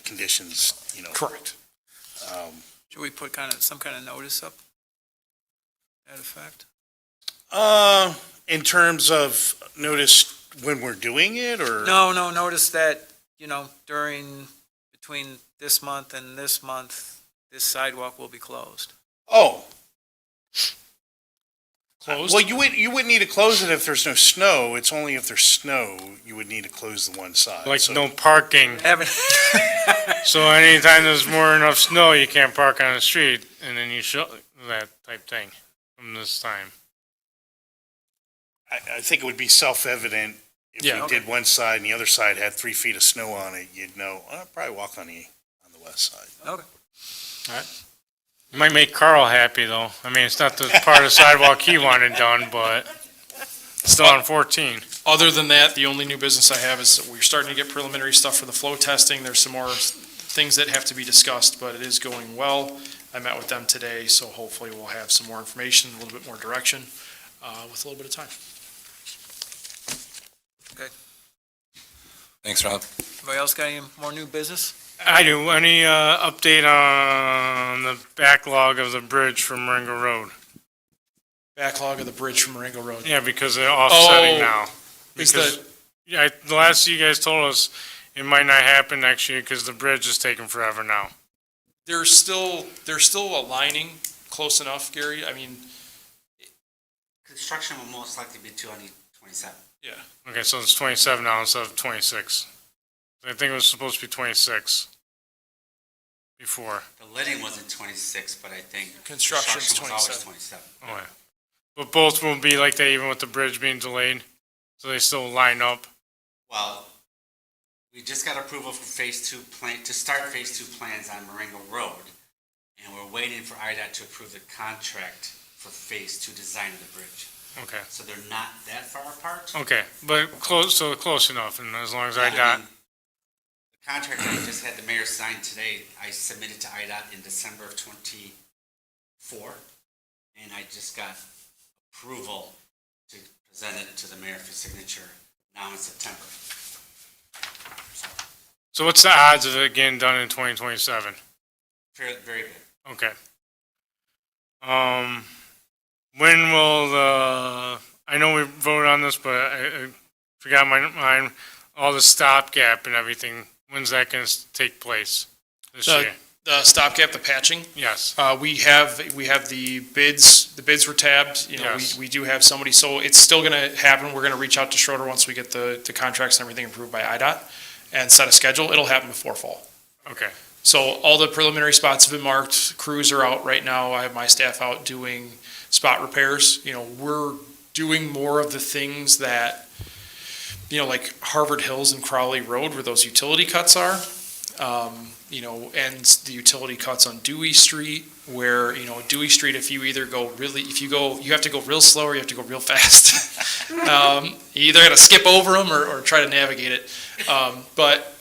conditions, you know. Correct. Should we put some kind of notice up? That effect? In terms of notice when we're doing it, or? No, notice that, between this month and this month, this sidewalk will be closed. Oh, Closed? well, you wouldn't need to close it if there's no snow. It's only if there's snow, you would need to close the one side. Like So- no parking. Haven't, So anytime there's more than enough snow, you can't park on the street, and then you show that type thing from this time. I think it would be self-evident if Yeah. we did one side and the other side had 3 feet of snow on it, you'd know, I'll probably walk on the west side. okay. You might make Carl happy, though. I mean, it's not the part of the sidewalk he wanted done, but it's still on 14. Other than that, the only new business I have is we're starting to get preliminary stuff for the flow testing. There's some more things that have to be discussed, but it is going well. I met with them today, so hopefully we'll have some more information, a little bit more direction, with a little bit of time. Thanks, Rob. Anybody else got any more new business? I do. Any update on the backlog of the bridge from Marengo Road? Backlog of the bridge from Marengo Road. Yeah, because they're offsetting Oh, now. Is Because, the, yeah, the last you guys told us, it might not happen next year because the bridge is taking forever now. they're still aligning close enough, Gary? I mean, Construction will most likely be 2027. yeah. Okay, so it's 27 now instead of 26. I think it was supposed to be 26 before. The letting was in 26, but I think. Construction's was always 27. 27. Oh, yeah. But both will be like that even with the bridge being delayed, so they still line up. Well, we just got approval for phase 2 plan, to start phase 2 plans on Marengo Road. And we're waiting for IDOT to approve the contract for phase 2 design of the bridge. Okay. So they're not that far apart. Okay, but close, so close enough, and as long as Yeah, IDOT, mean, the contract that I just had the mayor sign today, I submitted to IDOT in December of 24. And I just got approval to present it to the mayor for signature now in September. so what's the odds of it getting done in 2027? Very, very good. Okay. When will I know we voted on this, but I forgot my mind, all the stopgap and everything, when's that gonna take place this year? The stopgap, the patching, Yes, we have the bids were tabbed, Yes. we do have somebody, so it's still gonna happen. We're gonna reach out to Schroeder once we get the contracts and everything approved by IDOT and set a schedule. It'll happen before fall. okay, So all the preliminary spots have been marked, crews are out right now, I have my staff out doing spot repairs. We're doing more of the things that, like Harvard Hills and Crowley Road where those utility cuts are. And the utility cuts on Dewey Street where, Dewey Street, you have to go real slow or you have to go real fast. You either gotta skip over them or try to navigate it. But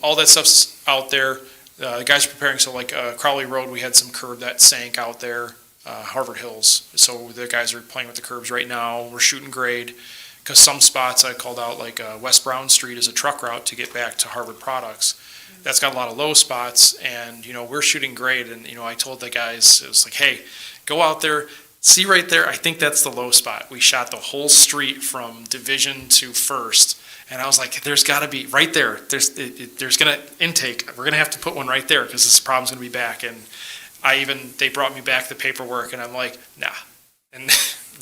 all that stuff's out there. The guys are preparing, so like Crowley Road, we had some curb that sank out there, Harvard Hills. So the guys are playing with the curbs right now. We're shooting grade, because some spots I called out, like West Brown Street is a truck route to get back to Harvard Products. That's got a lot of low spots, and, we're shooting grade, and, I told the guys, it was like, hey, go out there, see right there, I think that's the low spot. We shot the whole street from Division to First. And I was like, there's got to be, right there, there's going to intake. We're going to have to put one right there because this problem's going to be back. And they brought me back the paperwork and I'm like, nah. And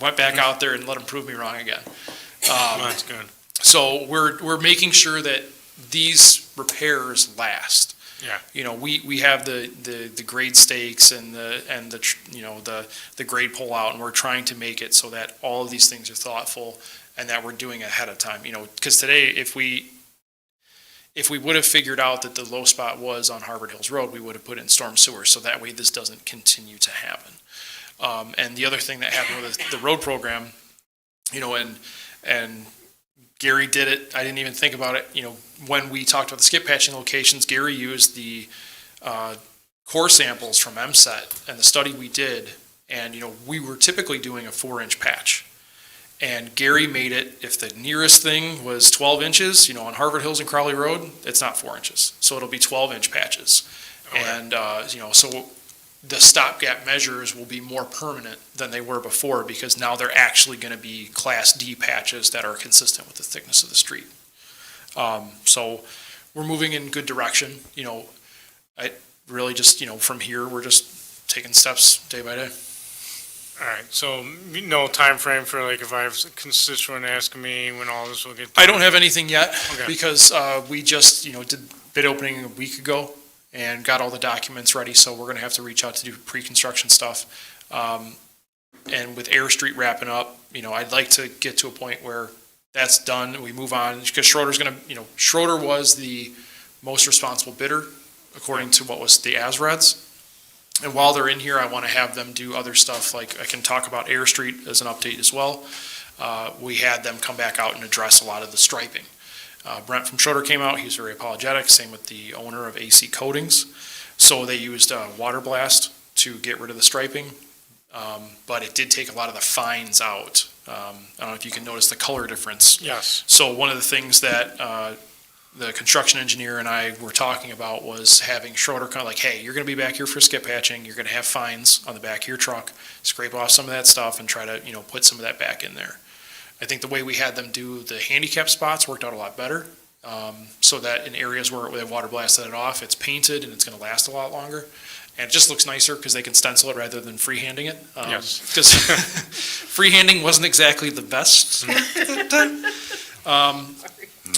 went back out there and let them prove me wrong again. that's good. So we're making sure that these repairs last. Yeah. We have the grade stakes and the grade pull out, and we're trying to make it so that all of these things are thoughtful and that we're doing ahead of time, because today, if we would have figured out that the low spot was on Harvard Hills Road, we would have put in storm sewers, so that way this doesn't continue to happen. And the other thing that happened with the road program, and Gary did it, I didn't even think about it, when we talked about the skip patching locations, Gary used the core samples from MSET and the study we did And, we were typically doing a 4-inch patch. And Gary made it, if the nearest thing was 12 inches, on Harvard Hills and Crowley Road, it's not 4 inches. So it'll be 12-inch patches. And, so the stopgap measures will be more permanent than they were before because now they're actually going to be Class D patches that are consistent with the thickness of the street. So we're moving in good direction. I really just, from here, we're just taking steps day by day. All right, so no time frame for like if I have a constituent asking me when all this will get I done? don't have anything yet Okay. because we just, did bid opening a week ago and got all the documents ready. So we're going to have to reach out to do pre-construction stuff. And with Air Street wrapping up, I'd like to get to a point where that's done. We move on because Schroeder's going to, Schroeder was the most responsible bidder according to what was the ASREDs. And while they're in here, I want to have them do other stuff, like I can talk about Air Street as an update as well. We had them come back out and address a lot of the striping. Brent from Schroeder came out, he was very apologetic, same with the owner of AC Coatings. So they used a water blast to get rid of the striping, but it did take a lot of the fines out. I don't know if you can notice the color difference. Yes. So one of the things that the construction engineer and I were talking about was having Schroeder kind of like, hey, you're going to be back here for skip patching. You're going to have fines on the back of your truck. Scrape off some of that stuff and try to, put some of that back in there. I think the way we had them do the handicap spots worked out a lot better. So that in areas where they water blasted it off, it's painted and it's going to last a lot longer. And it just looks nicer because they can stencil it rather than freehanding it. Yes. Because freehanding wasn't exactly the best.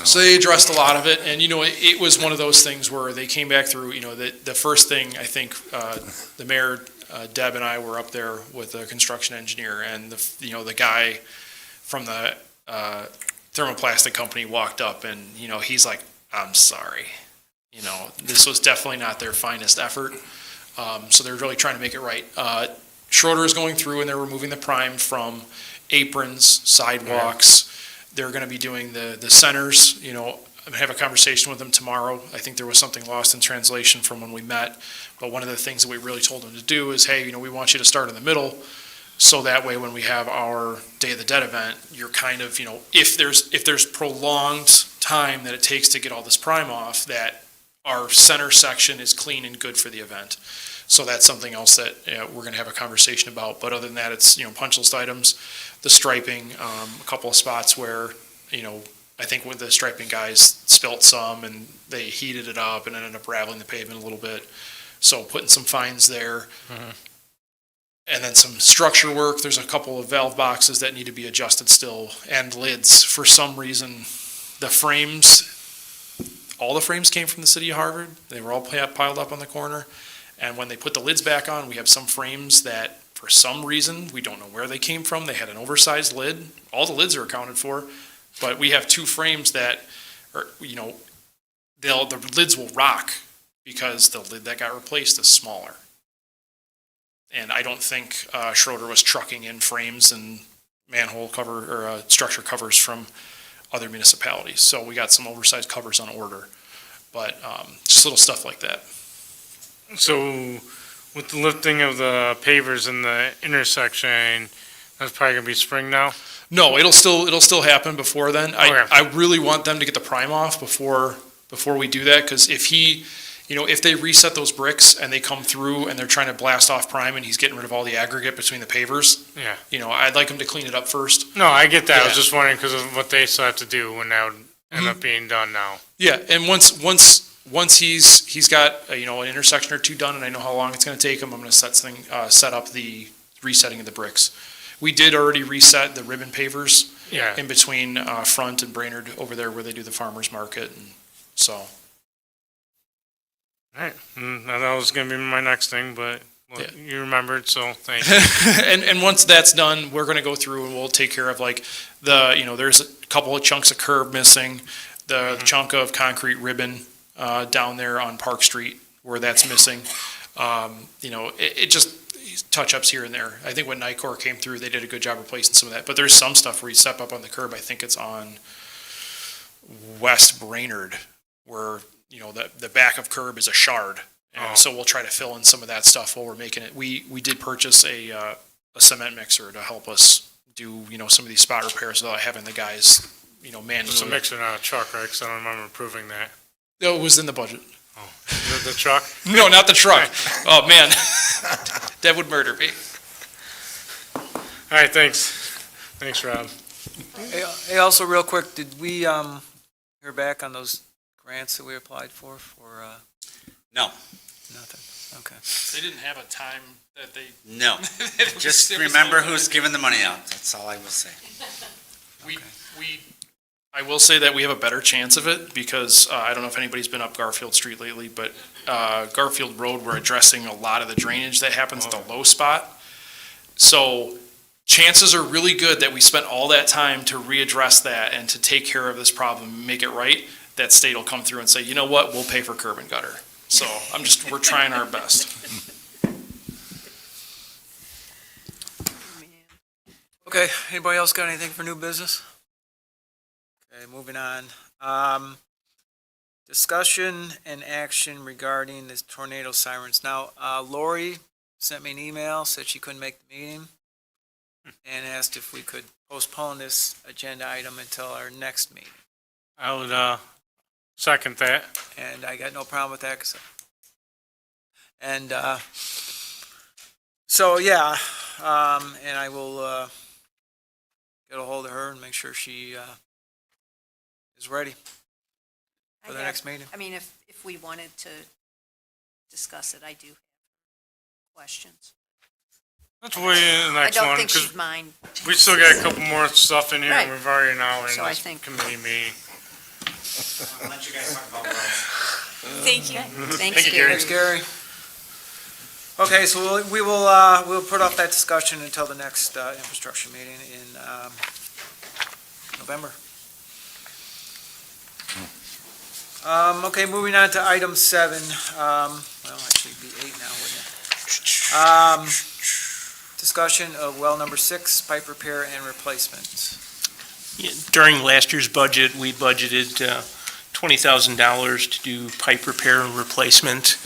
So they addressed a lot of it, and, it was one of those things where they came back through, the first thing, I think, the mayor, Deb and I were up there with the construction engineer, and the guy from the thermoplastic company walked up, and, he's like, I'm sorry. This was definitely not their finest effort, so they're really trying to make it right. Schroeder is going through, and they're removing the prime from aprons, sidewalks. They're going to be doing the centers, I'm going to have a conversation with them tomorrow. I think there was something lost in translation from when we met. But one of the things that we really told them to do is, hey, we want you to start in the middle. So that way, when we have our Day of the Dead event, you're kind of, if there's prolonged time that it takes to get all this prime off, that our center section is clean and good for the event. So that's something else that we're going to have a conversation about. But other than that, it's, punch list items, the striping, a couple of spots where, I think with the striping guys spilt some and they heated it up and ended up raveling the pavement a little bit. So putting some fines there. Mhm. And then some structure work. There's a couple of valve boxes that need to be adjusted still, and lids. For some reason, the frames, all the frames came from the city of Harvard. They were all piled up on the corner. And when they put the lids back on, we have some frames that, for some reason, we don't know where they came from. They had an oversized lid. All the lids are accounted for, but we have two frames that are, the lids will rock because the lid that got replaced is smaller. And I don't think Schroeder was trucking in frames and manhole cover or structure covers from other municipalities. So we got some oversized covers on order, but just little stuff like that. So with the lifting of the pavers in the intersection, that's probably gonna be spring now? No, it'll still happen before then. Okay. I really want them to get the prime off before we do that, because if they reset those bricks and they come through and they're trying to blast off prime and he's getting rid of all the aggregate between the pavers, Yeah. I'd like him to clean it up first. No, I get that. I was Yeah. just wondering because of what they still have to do when that would end up being done now. Yeah, and once he's got an intersection or two done, and I know how long it's going to take him, I'm going to set up the resetting of the bricks. We did already reset the ribbon pavers Yeah. in between Front and Brainerd over there where they do the farmers market, and so. All right. Now that was gonna be my next thing, but Yeah. you remembered, so thank you. And once that's done, we're going to go through and we'll take care of there's a couple of chunks of curb missing, the chunk of concrete ribbon down there on Park Street where that's missing. It just touch-ups here and there. I think when Nicor came through, they did a good job replacing some of that. But there's some stuff where you step up on the curb, I think it's on West Brainerd, where, the back of curb is a shard. And so we'll try to fill in some of that stuff while we're making it. We did purchase a cement mixer to help us do, some of these spot repairs without having the guys, manually. It's a mixer, not a truck, right? Because I don't remember approving that. No, it was in the budget. Oh, the truck? No, not the truck. Oh, man. That would murder me. All right, thanks. Thanks, Rob. Hey, also real quick, did we, hear back on those grants that we applied for, No, nothing? Okay. They didn't have a time that they. no. Just remember who's giving the money out. That's all I will say. I will say that we have a better chance of it because I don't know if anybody's been up Garfield Street lately, but Garfield Road, we're addressing a lot of the drainage that happens at the low spot. So chances are really good that we spent all that time to readdress that and to take care of this problem, and make it right, that state will come through and say, you know what, we'll pay for curb and gutter. So we're trying our best. Okay, anybody else got anything for new business? Okay, moving on. Discussion and action regarding this tornado sirens. Now, Lori sent me an email, said she couldn't make the meeting, and asked if we could postpone this agenda item until our next meeting. I would second that. And I got no problem with that. And and I will get a hold of her and make sure she is ready for the next meeting. I mean, if we wanted to discuss it, I do have questions. Let's wait in the I next don't one, think because she'd mind. we still got a couple more stuff in here, and Right. we've already now in So I this think- committee meeting. I'll let you guys talk about roads. Thank you. Thanks, you, Gary. Thanks, Gary. Okay, so we'll put off that discussion until the next infrastructure meeting in November. Okay, moving on to item 7. Well, actually it'd be 8 now, wouldn't it? Discussion of well number 6, pipe repair and replacement. During last year's budget, we budgeted $20,000 to do pipe repair and replacement.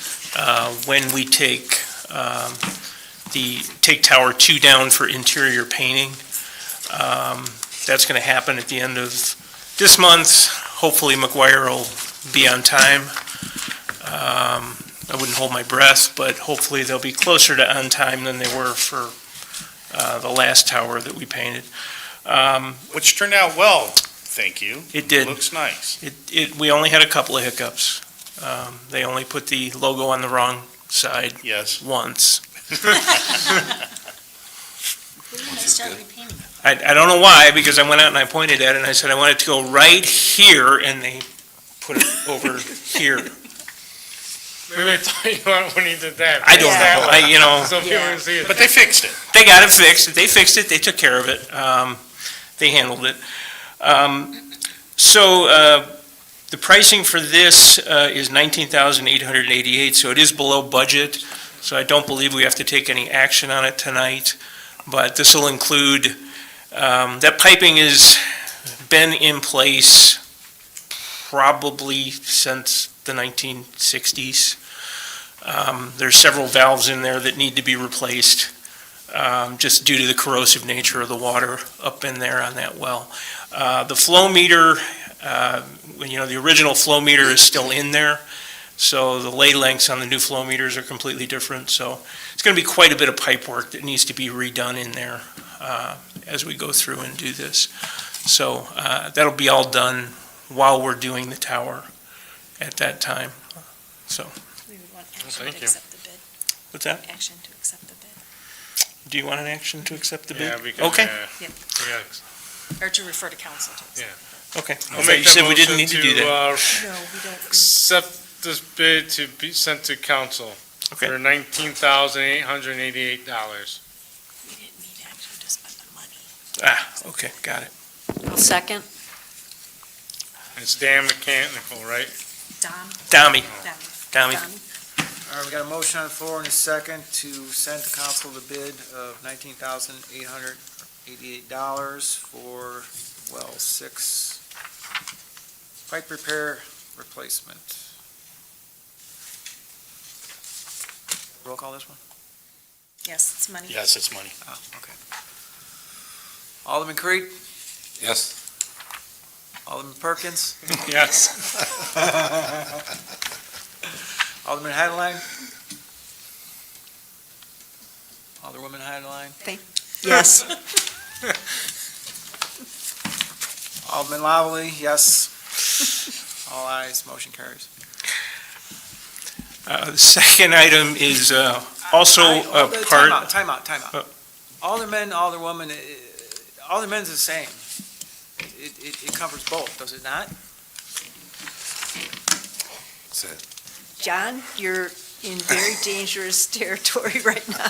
When we take Tower 2 down for interior painting, that's going to happen at the end of this month. Hopefully McGuire will be on time. I wouldn't hold my breath, but hopefully they'll be closer to on time than they were for the last tower that we painted. Which turned out well, thank you. It did. Looks nice. We only had a couple of hiccups. They only put the logo on the wrong side Yes. once. When are you gonna start repainting? I don't know why, because I went out and I pointed at it and I said, I want it to go right here, and they put it over here. Maybe I thought you went when he did that. I don't know, So people can see it. But they fixed it. They got it fixed, they fixed it, they took care of it, they handled it. The pricing for this is $19,888, so it is below budget, so I don't believe we have to take any action on it tonight, but this will include, that piping has been in place probably since the 1960s. There's several valves in there that need to be replaced, just due to the corrosive nature of the water up in there on that well. The flow meter, the original flow meter is still in there, so the lay lengths on the new flow meters are completely different, so it's going to be quite a bit of pipe work that needs to be redone in there as we go through and do this. So that'll be all done while we're doing the tower at that time, so. We would want action thank to you. accept the bid. What's that? Action to accept the bid. Do you want an action to accept the bid? Yeah, because, Okay, yeah. Or to refer to council to accept. okay. I'll I make you that said we didn't motion need to do that. No, we don't. Accept this bid to be sent to council Okay. for $19,888. We didn't need action to spend the money. Okay, got it. I'll second. It's damn mechanical, right? Domi. All All right, we got a motion on the floor and a second to send to council the bid of $19,888 for well 6 pipe repair replacement. Roll call this one? Yes, it's money. Yes, it's money. Oh, okay. Alderman Kriete, Yes. Alderman Perkins, Yes. Alderman Haderlein. Alderwoman Haderlein, Yes. Alderman Lavallee, yes. All ayes, motion carries. The second item is also a part. Time out. Oh. Alderman, Alderwoman, Alderman's the same. It covers both, does it not? That's it. John, you're in very dangerous territory right now.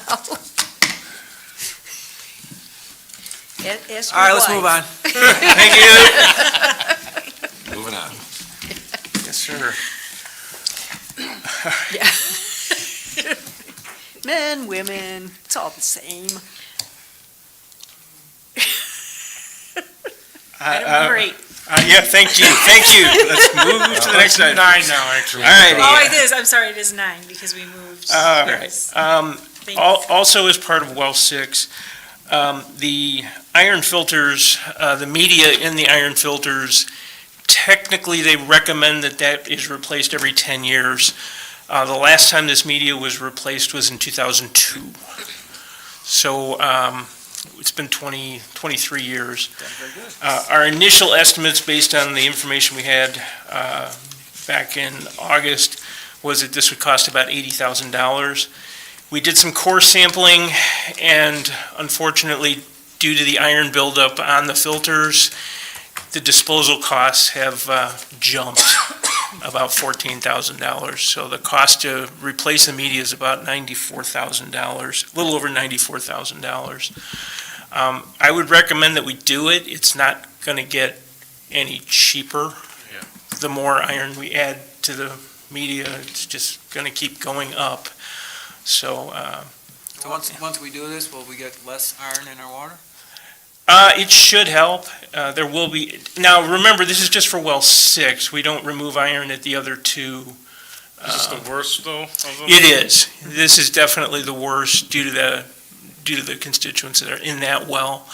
Ask All right, your let's move wife. on. Thank you. Moving on. Yes, sir. Men, women, it's all the same. Item number 8. Yeah, thank you. Let's move to the next item. 9 now, actually. All righty. Oh, it is, I'm sorry, it is 9 because we moved. All Yes. right. Thanks. Also, as part of well 6, the iron filters, the media in the iron filters, technically, they recommend that is replaced every 10 years. The last time this media was replaced was in 2002. So it's been 23 years. Very good. Our initial estimates, based on the information we had back in August, was that this would cost about $80,000. We did some core sampling, and unfortunately, due to the iron buildup on the filters, the disposal costs have jumped about $14,000. So the cost to replace the media is about $94,000, a little over $94,000. I would recommend that we do it. It's not going to get any cheaper. The more iron we add to the media, it's just going to keep going up. So So once we do this, will we get less iron in our water? it should help. There will be, now remember, this is just for well 6. We don't remove iron at the other 2. Is this the worst, though, of them? It is. This is definitely the worst due to the constituents that are in that well.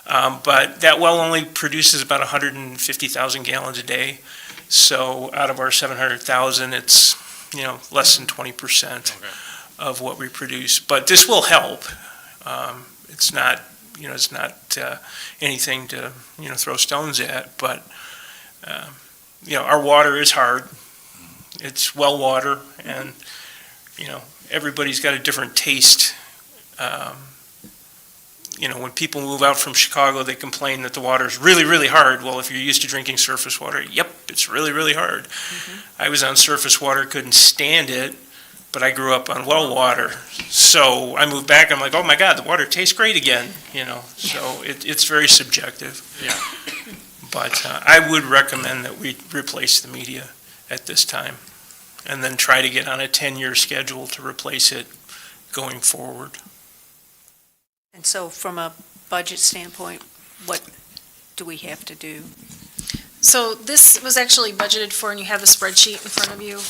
But that well only produces about 150,000 gallons a day. So out of our 700,000, it's, less than 20% of what we produce. But this will help. It's not, anything to, throw stones at, but, our water is hard. It's well water, and, everybody's got a different taste. When people move out from Chicago, they complain that the water's really, really hard. Well, if you're used to drinking surface water, yep, it's really, really hard. I was on surface water, couldn't stand it, but I grew up on well water. So I moved back, I'm like, oh my God, the water tastes great again, So it's very subjective. Yeah. But I would recommend that we replace the media at this time, and then try to get on a 10-year schedule to replace it going forward. And so from a budget standpoint, what do we have to do? So this was actually budgeted for, and you have the spreadsheet in front of you,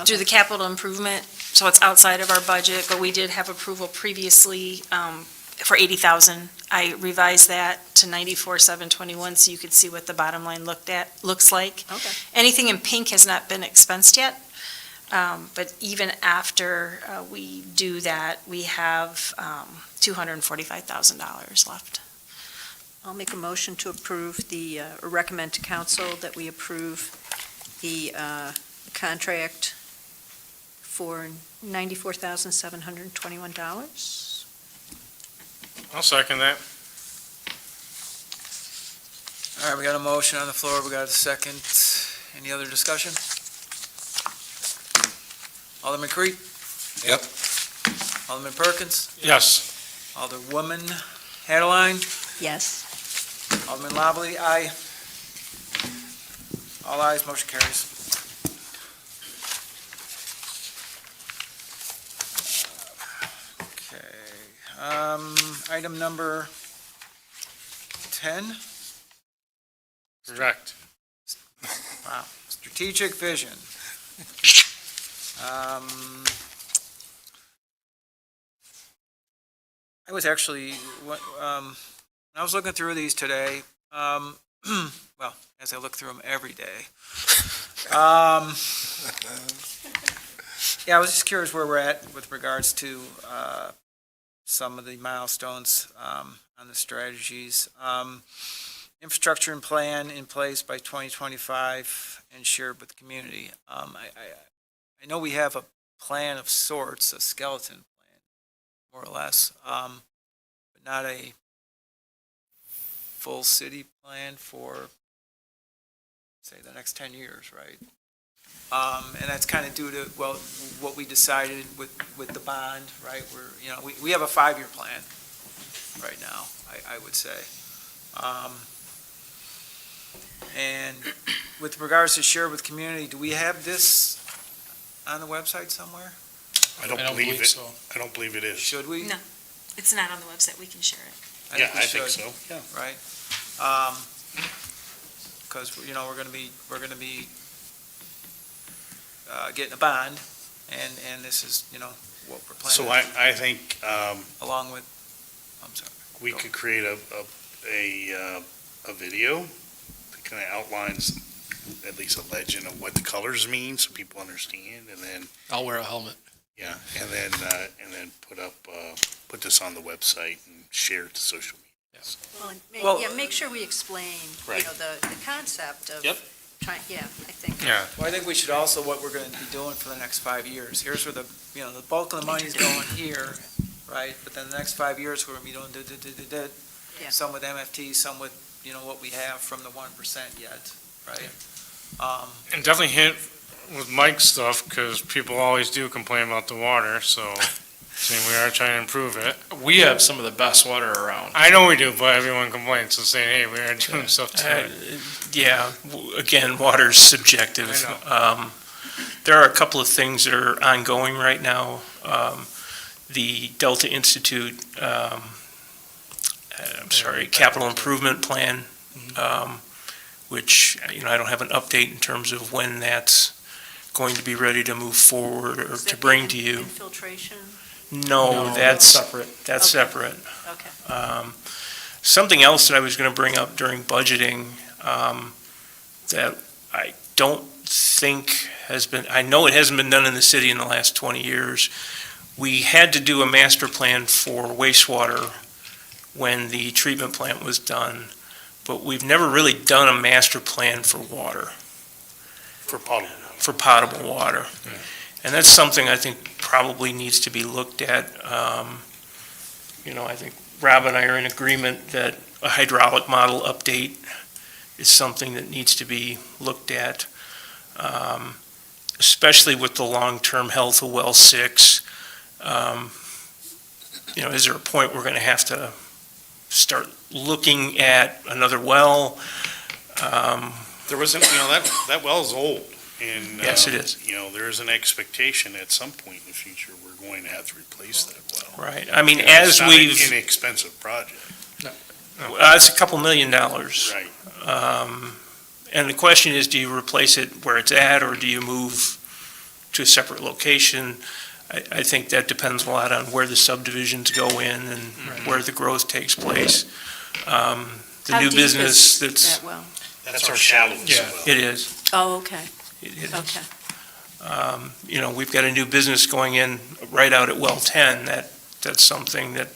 through the capital improvement. So it's outside of our budget, but we did have approval previously for 80,000. I revised that to 94,721, so you could see what the bottom line looks like. Okay. Anything in pink has not been expensed yet, but even after we do that, we have $245,000 left. I'll make a motion to approve or recommend to council that we approve the contract for $94,721. I'll second that. All right, we got a motion on the floor, we got a second. Any other discussion? Alderman Kriete? Yep. Alderman Perkins? Yes. Alderwoman Haderlein? Yes. Alderman Lavallee, aye. All ayes, motion carries. Okay, item number 10. Correct. Wow, strategic vision. I was actually, when I was looking through these today, well, as I look through them every day. Yeah, I was just curious where we're at with regards to some of the milestones on the strategies. Infrastructure and plan in place by 2025 and shared with the community. I know we have a plan of sorts, a skeleton plan, more or less, but not a full city plan for, say, the next 10 years, right? And that's kind of due to, well, what we decided with the bond, right? We have a 5-year plan right now, I would say. And with regards to share with community, do we have this on the website somewhere? I don't believe it. I don't believe it is. Should we? No, it's not on the website. We can share it. Yeah, we I think should, so, yeah. right? Because, we're gonna be getting a bond, and this is, what we're planning. So I think, Along with, I'm sorry. we could create a video that kind of outlines at least a legend of what the colors mean, so people understand, and then, I'll wear a helmet. yeah, and then put this on the website and share it to social media. Well- Make sure we explain, Right. the concept of. Yep. I think. Yeah. Well, I think we should also, what we're gonna be doing for the next 5 years, here's where the bulk of the money's going here, right? But then the next 5 years, we're gonna be doing Yeah. some with MFT, some with, what we have from the 1% yet, right? And definitely hit with Mike's stuff, because people always do complain about the water, so, we are trying to improve it. We have some of the best water around. I know we do, but everyone complains, so saying, hey, we are doing stuff to it. Yeah, again, water's subjective. There are a couple of things that are ongoing right now. The Delta Institute, Capital Improvement Plan, which, I don't have an update in terms of when that's going to be ready to move forward or Is to that bring the to you. Infiltration? No, that's separate. That's Okay. separate. Okay. Something else that I was going to bring up during budgeting that I don't think has been, I know it hasn't been done in the city in the last 20 years. We had to do a master plan for wastewater when the treatment plant was done, but we've never really done a master plan for water, For potable. for potable water. And that's something I think probably needs to be looked at. I think Rob and I are in agreement that a hydraulic model update is something that needs to be looked at, especially with the long-term health of well 6. Is there a point we're going to have to start looking at another well? There wasn't, that well's old, and. Yes, it is. There's an expectation at some point in the future, we're going to have to replace that well. Right. I mean, And as it's not we've, an inexpensive project. it's a couple $1 million. Right. And the question is, do you replace it where it's at, or do you move to a separate location? I think that depends a lot on where the subdivisions go in and where the growth takes place. The How new deep business is that's, that well? That's our shallowest Yeah. well. it is. Oh, okay, It is. okay. We've got a new business going in right out at well 10. That's something that,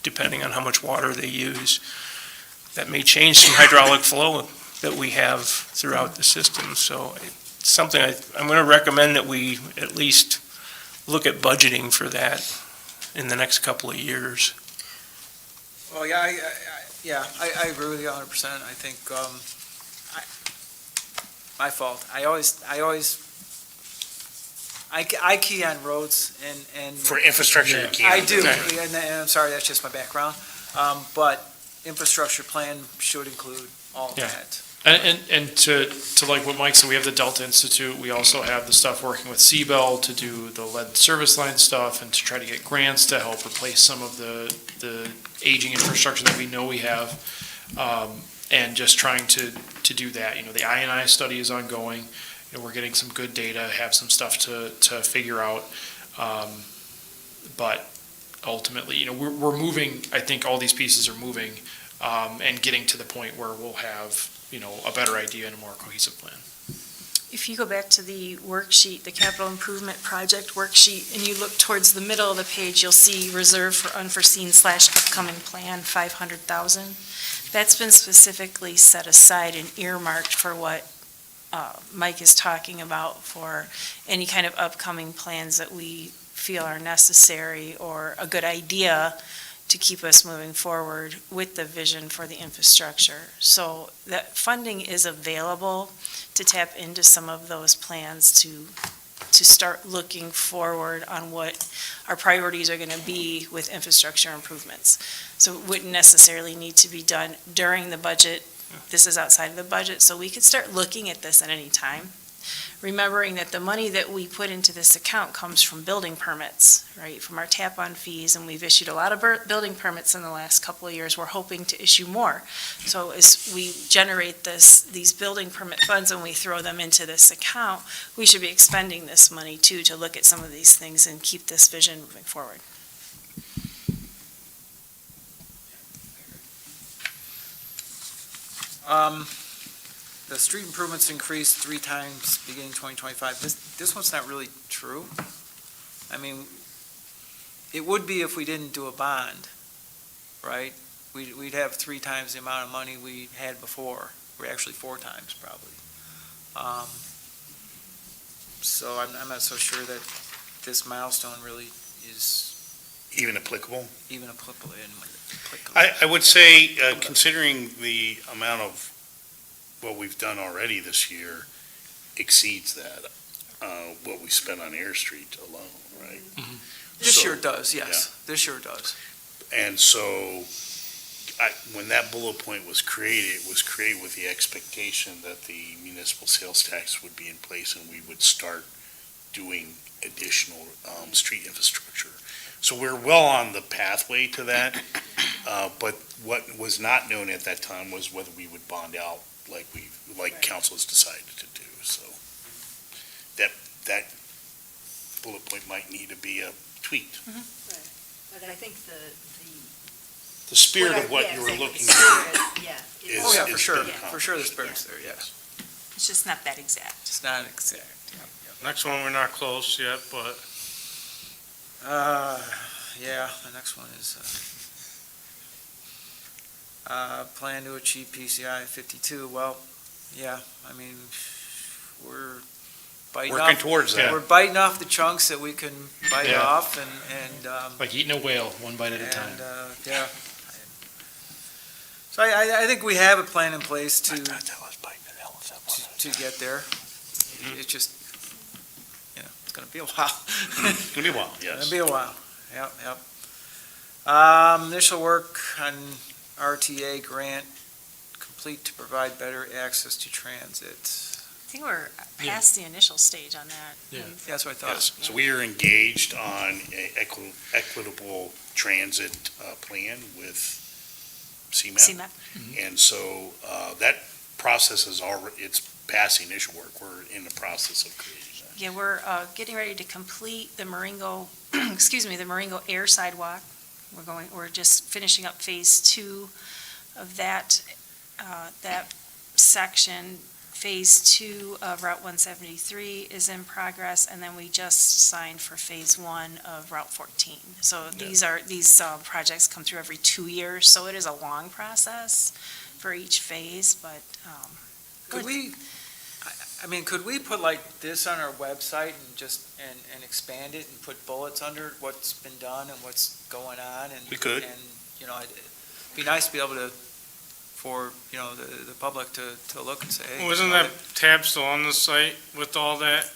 depending on how much water they use, that may change some hydraulic flow that we have throughout the system. So it's something I'm going to recommend that we at least look at budgeting for that in the next couple of years. Well, yeah, I agree with you 100%. I think, my fault. I key on roads and. For infrastructure, you can't. I do, and I'm sorry, that's just my background. But infrastructure plan should include all of Yeah. that. And to like what Mike said, we have the Delta Institute. We also have the stuff working with Seabell to do the lead service line stuff and to try to get grants to help replace some of the aging infrastructure that we know we have. And just trying to do that. The I&I study is ongoing. We're getting some good data, have some stuff to figure out. But ultimately, we're moving, I think all these pieces are moving, and getting to the point where we'll have, a better idea and a more cohesive plan. If you go back to the worksheet, the capital improvement project worksheet, and you look towards the middle of the page, you'll see reserve for unforeseen / upcoming plan, 500,000. That's been specifically set aside and earmarked for what Mike is talking about, for any kind of upcoming plans that we feel are necessary or a good idea to keep us moving forward with the vision for the infrastructure. So that funding is available to tap into some of those plans to start looking forward on what our priorities are going to be with infrastructure improvements. So it wouldn't necessarily need to be done during the budget. This is outside of the budget, so we could start looking at this at any time. Remembering that the money that we put into this account comes from building permits, right, from our tap-on fees, and we've issued a lot of building permits in the last couple of years. We're hoping to issue more. So as we generate these building permit funds and we throw them into this account, we should be expending this money too to look at some of these things and keep this vision moving forward. The street improvements increased 3 times beginning 2025. This one's not really true. I mean, it would be if we didn't do a bond, right? We'd have 3 times the amount of money we had before. We're actually 4 times probably. So I'm not so sure that this milestone really is Even applicable? even applicable. I would say, considering the amount of what we've done already this year exceeds that, what we spent on Air Street alone, right? This So, year it does, yes. This year it does. And so, when that bullet point was created, it was created with the expectation that the municipal sales tax would be in place and we would start doing additional street infrastructure. So we're well on the pathway to that, but what was not known at that time was whether we would bond out like council has decided to do. So that bullet point might need to be tweaked. But I think The spirit of what you were looking at is. Oh, yeah, for is sure. been For sure the spirit's there, yes. it's just not that exact. It's not exact. Next one, we're not close yet, but Yeah, the next one is, plan to achieve PCI 52. Well, yeah, I mean, we're biting Working off, towards that. we're biting off the chunks that we can bite Yeah. off and, Like eating a whale, one bite at a time. yeah. So I think we have a plan in place to get there. It's just, it's gonna be a while. It's gonna be a while, yes. It'll be a while, yep. Initial work on RTA grant complete to provide better access to transit. I think we're past the initial stage on that. Yeah. That's what I thought. Yes, so we are engaged on a equitable transit plan with CMAP. CMAP. And so that process is already, it's past the initial work. We're in the process of creating that. Yeah, we're getting ready to complete the Marengo, the Marengo Air Sidewalk. We're just finishing up phase 2 of that section. Phase 2 of Route 173 is in progress, and then we just signed for phase 1 of Route 14. So these projects come through every 2 years, so it is a long process for each phase, but. Could we put like this on our website and just, and expand it and put bullets under what's been done and what's going on? And We could. And, it'd be nice to be able to, for, the public to look and say, hey. wasn't that tab still on the site with all that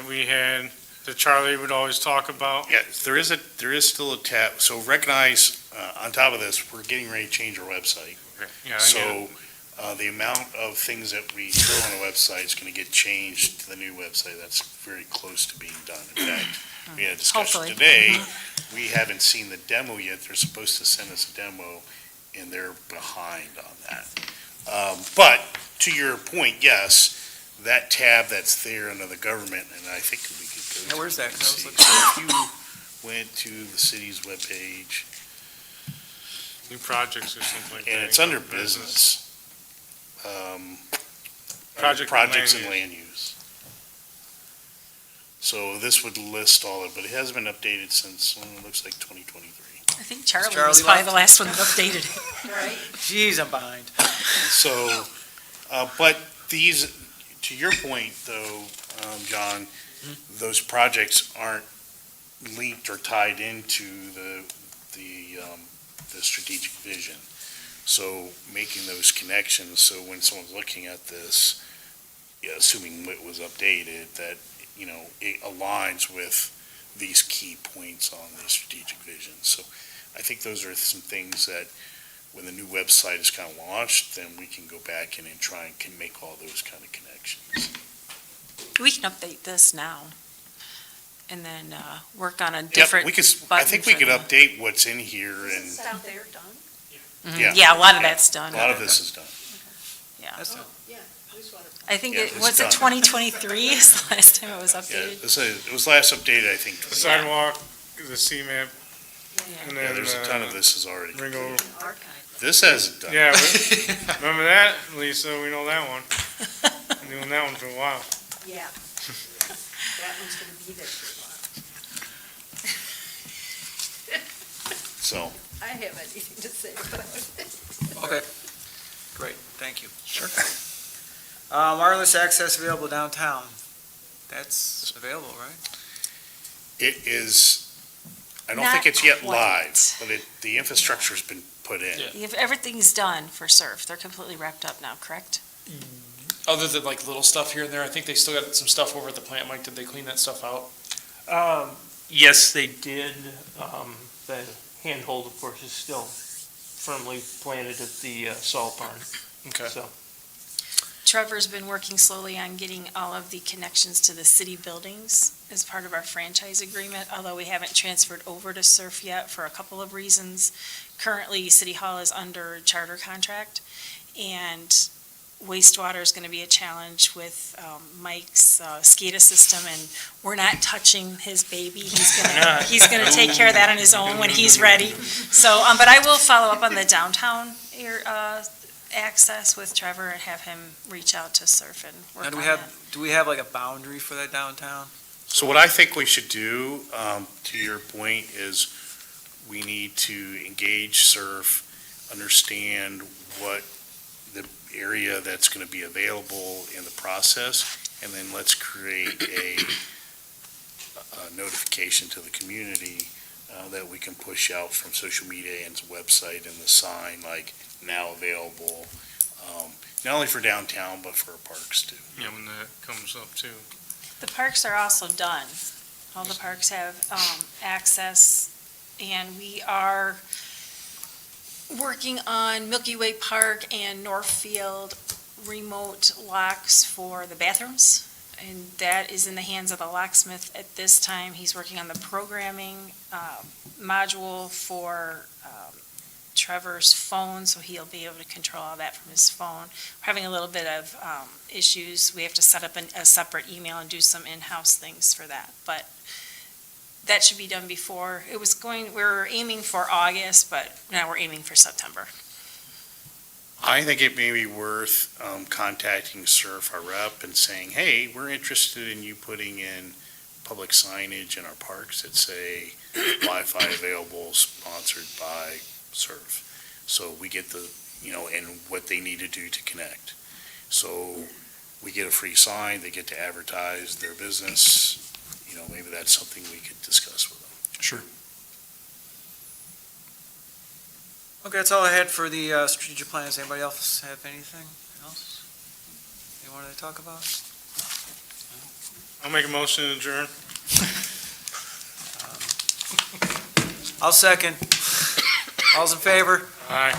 we had, that Charlie would always talk about? Yeah, there is still a tab. So recognize, on top of this, we're getting ready to change our website. Yeah, I knew So the amount of things that we throw on the website is going to get changed to the new website. That's very close to being done. In fact, we had a discussion Hopefully. today. We haven't seen the demo yet. They're supposed to send us a demo, and they're behind on that. But to your point, yes, that tab that's there under the government, and I think we could go. Yeah, where's that? to see. Let's So if you went to the city's webpage, New projects or something like that. and it's under business. Projects and and land use. So this would list all of it, but it hasn't been updated since, it looks like 2023. I think Charlie Charlie was probably left. the last one that updated it. Right. Jeez, I'm behind. So, but these, to your point though, John, those projects aren't linked or tied into the strategic vision. So making those connections, so when someone's looking at this, assuming it was updated, that, it aligns with these key points on the strategic vision. So I think those are some things that when the new website is kind of launched, then we can go back in and try and can make all those kind of connections. We can update this now and then work on a Yep, different. we could, I button think we for could the- update what's in here and, Is out there done? yeah. Yeah, a lot of that's done. A lot of this is done. Yeah. That's Yeah, wastewater. I think Yeah, it, it's was it done. 2023 is the last time it was Yeah, updated? it was last updated, I think. The sidewalk, the CMAP, and Yeah, then, there's a ton of this is already Ringo. completed. Archive. This hasn't done. Yeah, remember that, Lisa? We know that one. Been doing that one for a while. Yeah. That one's gonna be there for a So, while. I have anything to say about it. Okay, great, thank you. Sure. Wireless access available downtown. That's available, right? it is, I don't Not think it's yet quite. live, but the infrastructure's been put in. Yeah. If everything's done for surf, they're completely wrapped up now, correct? Other than like little stuff here and there, I think they still got some stuff over at the plant. Mike, did they clean that stuff out? Yes, they did. The handhold, of course, is still firmly planted at the salt barn, Okay. so. Trevor's been working slowly on getting all of the connections to the city buildings as part of our franchise agreement, although we haven't transferred over to surf yet for a couple of reasons. Currently, City Hall is under charter contract, and wastewater is going to be a challenge with Mike's SCADA system, and we're not touching his baby. He's gonna take care of that on his own when he's ready. So, but I will follow up on the downtown access with Trevor and have him reach out to surf and work Now, on that. do we have like a boundary for that downtown? So what I think we should do, to your point, is we need to engage surf, understand what the area that's gonna be available in the process, and then let's create a notification to the community that we can push out from social media and website and the sign, like, now available, not only for downtown, but for our parks too. Yeah, when that comes up too. The parks are also done. All the parks have access, and we are working on Milky Way Park and Northfield remote locks for the bathrooms, and that is in the hands of the locksmith at this time. He's working on the programming module for Trevor's phone, so he'll be able to control all that from his phone. We're having a little bit of issues. We have to set up a separate email and do some in-house things for that, but that should be done before. We were aiming for August, but now we're aiming for September. I think it may be worth contacting Surf, our rep, and saying, hey, we're interested in you putting in public signage in our parks that say Wi-Fi available, sponsored by Surf. So we get the, and what they need to do to connect. So we get a free sign, they get to advertise their business, maybe that's something we could discuss with them. Sure. Okay, that's all I had for the strategic plan. Does anybody else have anything else they wanted to talk about? I'll make a motion to adjourn. I'll second. All's in favor? Aye.